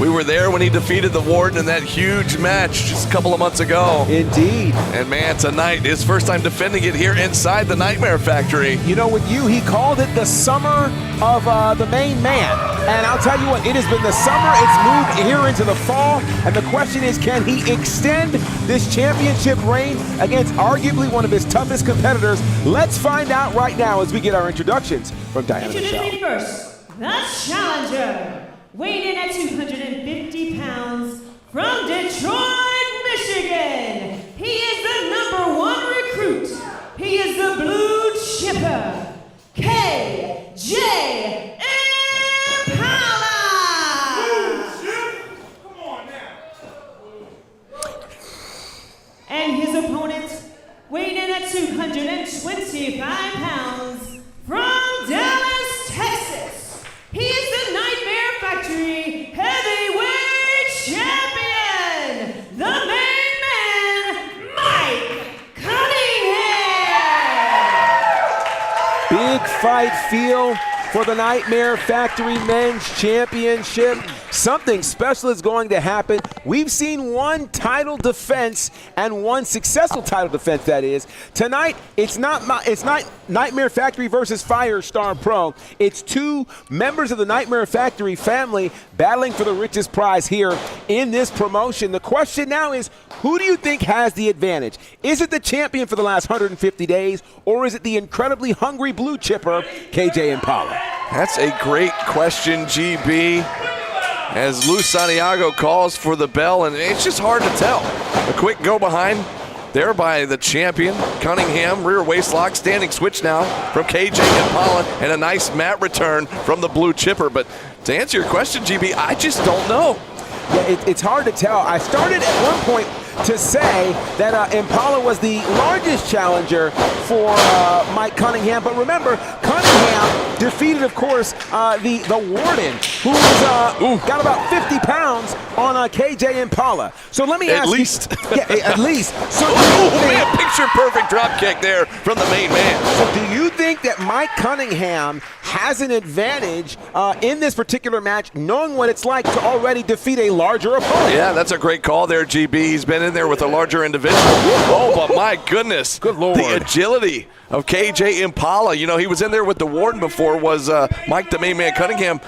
We were there when he defeated the Warden in that huge match just a couple of months ago. Indeed. And man, tonight, his first time defending it here inside the Nightmare Factory. You know, with you, he called it the summer of the main man. And I'll tell you what, it has been the summer, it's moved here into the fall, and the question is, can he extend this championship reign against arguably one of his toughest competitors? Let's find out right now as we get our introductions from Diana Michelle. Introducing first, the challenger. Weighing in at 250 pounds, from Detroit, Michigan. He is the #1 recruit. He is the blue chipper, KJ Impala. Come on now. And his opponent, weighing in at 225 pounds, from Dallas, Texas. He is the Nightmare Factory Heavyweight Champion, the main man, Mike Cunningham. Big fight feel for the Nightmare Factory Men's Championship. Something special is going to happen. We've seen one title defense and one successful title defense, that is. Tonight, it's not Nightmare Factory versus Firestar Pro. It's two members of the Nightmare Factory family battling for the richest prize here in this promotion. The question now is, who do you think has the advantage? Is it the champion for the last 150 days, or is it the incredibly hungry blue chipper, KJ Impala? That's a great question, GB. As Lou Santiago calls for the bell, and it's just hard to tell. A quick go behind there by the champion, Cunningham, rear waistlock, standing switch now from KJ Impala, and a nice mat return from the blue chipper. But to answer your question, GB, I just don't know. Yeah, it's hard to tell. I started at one point to say that Impala was the largest challenger for Mike Cunningham, but remember, Cunningham defeated, of course, the Warden, who's got about 50 pounds on KJ Impala. So let me ask you. At least. So man, picture-perfect drop kick there from the main man. So do you think that Mike Cunningham has an advantage in this particular match, knowing what it's like to already defeat a larger opponent? Yeah, that's a great call there, GB. He's been in there with a larger individual. Oh, but my goodness. Good Lord. The agility of KJ Impala. You know, he was in there with the Warden before, was Mike the main man Cunningham,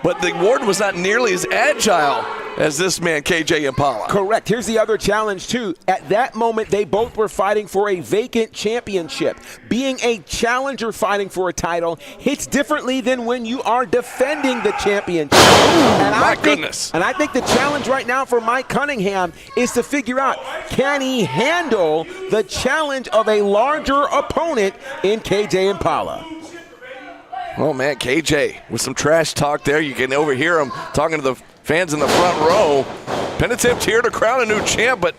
but the Warden was not nearly as agile as this man, KJ Impala. Correct. Here's the other challenge, too. At that moment, they both were fighting for a vacant championship. Being a challenger fighting for a title hits differently than when you are defending the championship. My goodness. And I think the challenge right now for Mike Cunningham is to figure out, can he handle the challenge of a larger opponent in KJ Impala? Oh, man, KJ with some trash talk there. You can overhear him talking to the fans in the front row. Penitent here to crown a new champ, but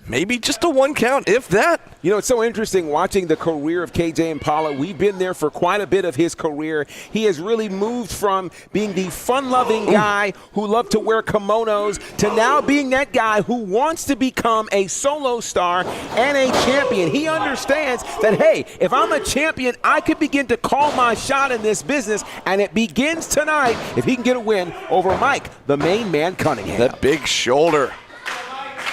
maybe just a one count, if that. You know, it's so interesting watching the career of KJ Impala. We've been there for quite a bit of his career. He has really moved from being the fun-loving guy who loved to wear kimonos to now being that guy who wants to become a solo star and a champion. He understands that, hey, if I'm a champion, I could begin to call my shot in this business, and it begins tonight if he can get a win over Mike, the main man Cunningham. That big shoulder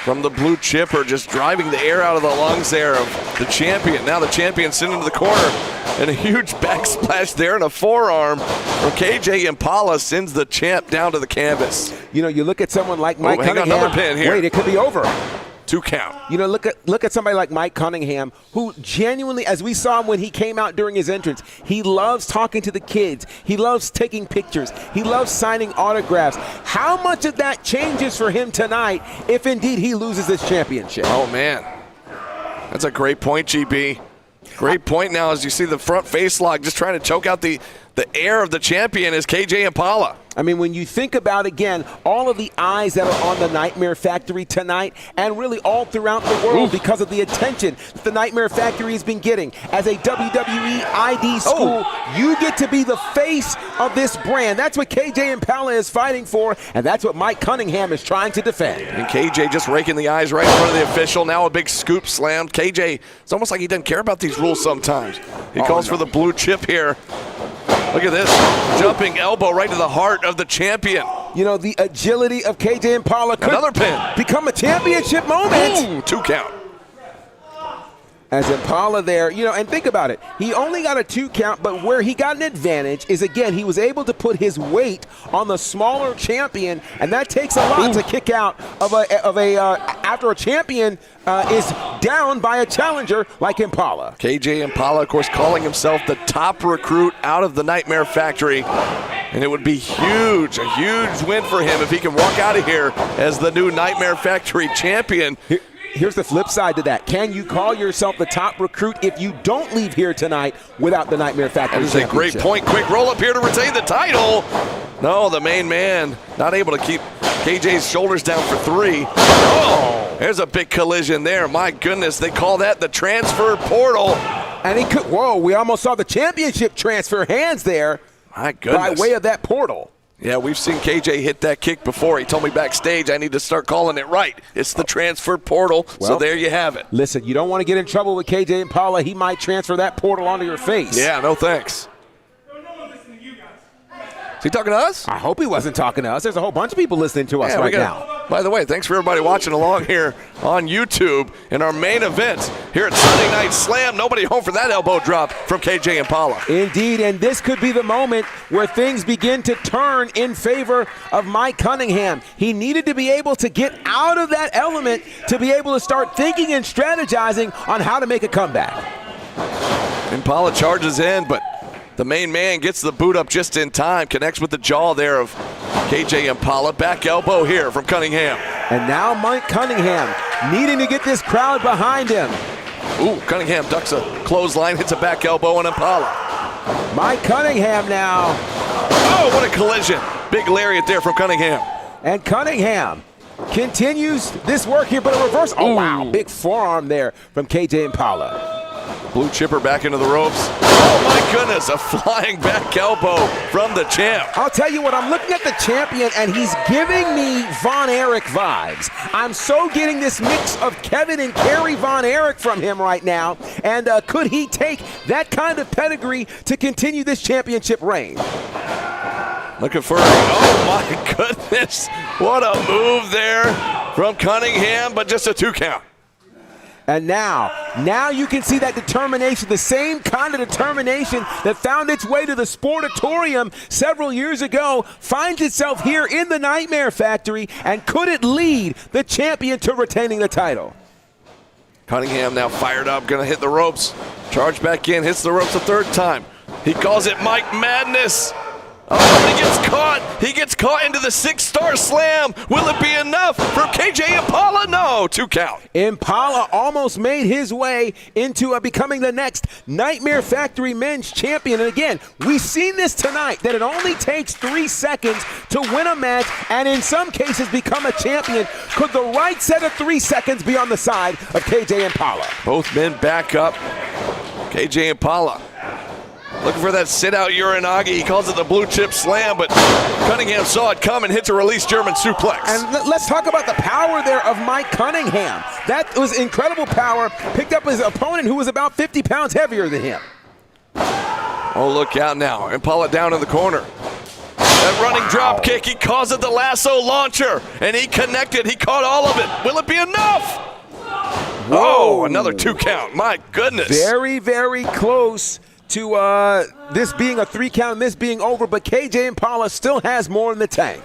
from the blue chipper, just driving the air out of the lungs there of the champion. Now the champion sent into the corner, and a huge backsplash there and a forearm from KJ Impala sends the champ down to the canvas. You know, you look at someone like Mike hang on, Cunningham. another pin here. Wait, it could be over. 2 count. You know, look at somebody like Mike Cunningham, who genuinely, as we saw him when he came out during his entrance, he loves talking to the kids. He loves taking pictures. He loves signing autographs. How much of that changes for him tonight if indeed he loses this championship? Oh, man. That's a great point, GB. Great point now as you see the front face lock just trying to choke out the air of the champion is KJ Impala. I mean, when you think about, again, all of the eyes that are on the Nightmare Factory tonight and really all throughout the world because of the attention that the Nightmare Factory has been getting. As a WWE ID school, you get to be the face of this brand. That's what KJ Impala is fighting for, and that's what Mike Cunningham is trying to defend. And KJ just raking the eyes right in front of the official. Now a big scoop slam. KJ, it's almost like he doesn't care about these rules sometimes. He calls for the blue chip here. Look at this. Jumping elbow right to the heart of the champion. You know, the agility of KJ Impala could Another pin. become a championship moment. Ooh, 2 count. As Impala there, you know, and think about it. He only got a 2 count, but where he got an advantage is, again, he was able to put his weight on the smaller champion, and that takes a lot to kick out after a champion is down by a challenger like Impala. KJ Impala, of course, calling himself the top recruit out of the Nightmare Factory, and it would be huge, a huge win for him if he can walk out of here as the new Nightmare Factory champion. Here's the flip side to that. Can you call yourself the top recruit if you don't leave here tonight without the Nightmare Factory That is a great point. Quick roll up here to retain the title. No, the main man not able to keep KJ's shoulders down for 3. Oh, there's a big collision there. My goodness, they call that the transfer portal. And he could, whoa, we almost saw the championship transfer hands there. My goodness. By way of that portal. Yeah, we've seen KJ hit that kick before. He told me backstage I need to start calling it right. It's the transfer portal, so there you have it. Listen, you don't want to get in trouble with KJ Impala. He might transfer that portal onto your face. Yeah, no thanks. Is he talking to us? I hope he wasn't talking to us. There's a whole bunch of people listening to us right now. By the way, thanks for everybody watching along here on YouTube in our main event here at Sunday Night Slam. Nobody home for that elbow drop from KJ Impala. Indeed, and this could be the moment where things begin to turn in favor of Mike Cunningham. He needed to be able to get out of that element to be able to start thinking and strategizing on how to make a comeback. Impala charges in, but the main man gets the boot up just in time, connects with the jaw there of KJ Impala. Back elbow here from Cunningham. And now Mike Cunningham needing to get this crowd behind him. Ooh, Cunningham ducks a clothesline, hits a back elbow on Impala. Mike Cunningham now. Oh, what a collision. Big lariat there from Cunningham. And Cunningham continues this work here, but a reverse. Oh, wow, big forearm there from KJ Impala. Blue chipper back into the ropes. Oh my goodness, a flying back elbow from the champ. I'll tell you what, I'm looking at the champion and he's giving me Von Erich vibes. I'm so getting this mix of Kevin and Kerry Von Erich from him right now. And could he take that kind of pedigree to continue this championship reign? Looking for, oh my goodness, what a move there from Cunningham, but just a 2 count. And now you can see that determination, the same kind of determination that found its way to the Sportatorium several years ago, finds itself here in the Nightmare Factory, and could it lead the champion to retaining the title? Cunningham now fired up, gonna hit the ropes. Charge back in, hits the ropes a 3rd time. He calls it Mike Madness. Oh, he gets caught. He gets caught into the 6-star slam. Will it be enough for KJ Impala? No, 2 count. Impala almost made his way into becoming the next Nightmare Factory Men's Champion. And again, we've seen this tonight, that it only takes 3 seconds to win a match and in some cases become a champion. Could the right set of 3 seconds be on the side of KJ Impala? Both men back up. KJ Impala looking for that sit-out Uranagi. He calls it the blue chip slam, but Cunningham saw it come and hits a release German suplex. And let's talk about the power there of Mike Cunningham. That was incredible power. Picked up his opponent who was about 50 pounds heavier than him. Oh, look out now. Impala down in the corner. That running drop kick, he calls it the lasso launcher, and he connected. He caught all of it. Will it be enough? Whoa. Oh, another 2 count. My goodness. Very, very close to this being a 3 count and this being over, but KJ Impala still has more in the tank.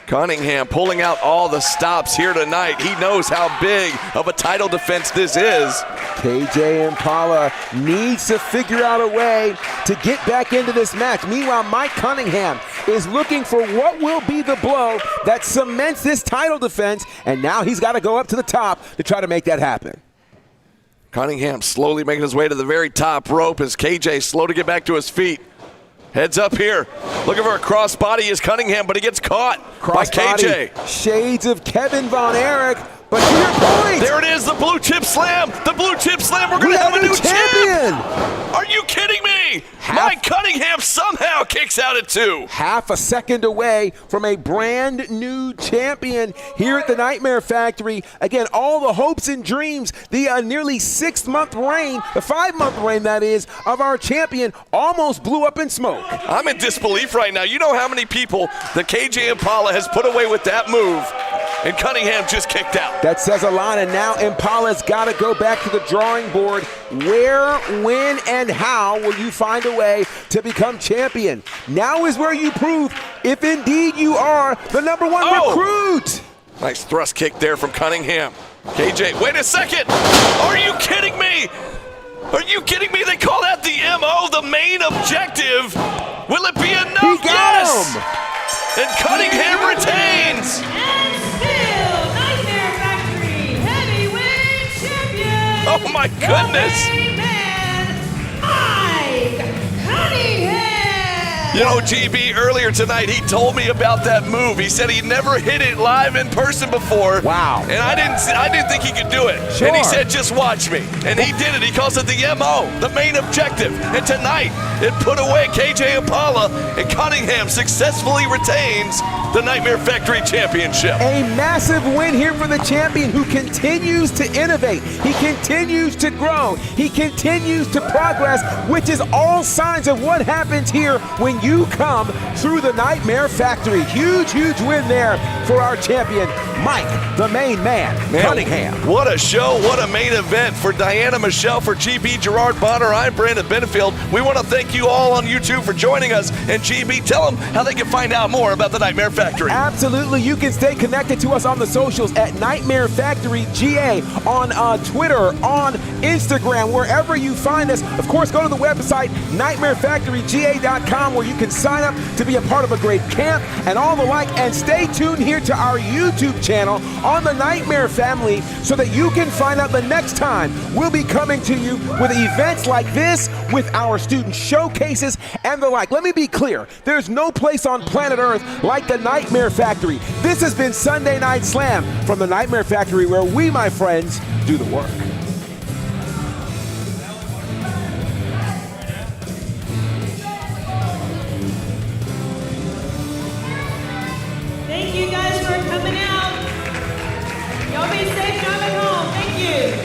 Cunningham pulling out all the stops here tonight. He knows how big of a title defense this is. KJ Impala needs to figure out a way to get back into this match. Meanwhile, Mike Cunningham is looking for what will be the blow that cements this title defense, and now he's got to go up to the top to try to make that happen. Cunningham slowly making his way to the very top rope as KJ slow to get back to his feet. Heads up here. Looking for a crossbody is Cunningham, but he gets caught by KJ. Shades of Kevin Von Erich, but to your point. There it is, the blue chip slam. The blue chip slam. We're going to have a new champion. Are you kidding me? Mike Cunningham somehow kicks out at 2. Half a second away from a brand new champion here at the Nightmare Factory. Again, all the hopes and dreams, the nearly 6-month reign, the 5-month reign that is, of our champion almost blew up in smoke. I'm in disbelief right now. You know how many people the KJ Impala has put away with that move, and Cunningham just kicked out. That says a lot, and now Impala's got to go back to the drawing board. Where, when, and how will you find a way to become champion? Now is where you prove if indeed you are the #1 recruit. Nice thrust kick there from Cunningham. KJ, wait a second. Are you kidding me? Are you kidding me? They call that the MO, the main objective. Will it be enough? He got him. And Cunningham retains. And still, Nightmare Factory Heavyweight Champion. Oh my goodness. The main man, Mike Cunningham. You know, GB, earlier tonight, he told me about that move. He said he never hit it live in person before. Wow. And I didn't think he could do it. Sure. And he said, just watch me. And he did it. He calls it the MO, the main objective. And tonight, it put away KJ Impala, and Cunningham successfully retains the Nightmare Factory Championship. A massive win here for the champion who continues to innovate. He continues to grow. He continues to progress, which is all signs of what happens here when you come through the Nightmare Factory. Huge, huge win there for our champion, Mike, the main man, Cunningham. What a show, what a main event for Diana Michelle, for GB Gerard Bonner. I'm Brandon Benefield. We want to thank you all on YouTube for joining us. And GB, tell them how they can find out more about the Nightmare Factory. Absolutely. You can stay connected to us on the socials at Nightmare Factory GA, on Twitter, on Instagram, wherever you find us. Of course, go to the website, nightmarefactoryga.com, where you can sign up to be a part of a great camp and all the like. And stay tuned here to our YouTube channel on the Nightmare family so that you can find out the next time we'll be coming to you with events like this, with our student showcases and the like. Let me be clear. There's no place on planet Earth like the Nightmare Factory. This has been Sunday Night Slam from the Nightmare Factory, where we, my friends, do the work. Thank you guys for coming out. Y'all be safe driving home. Thank you.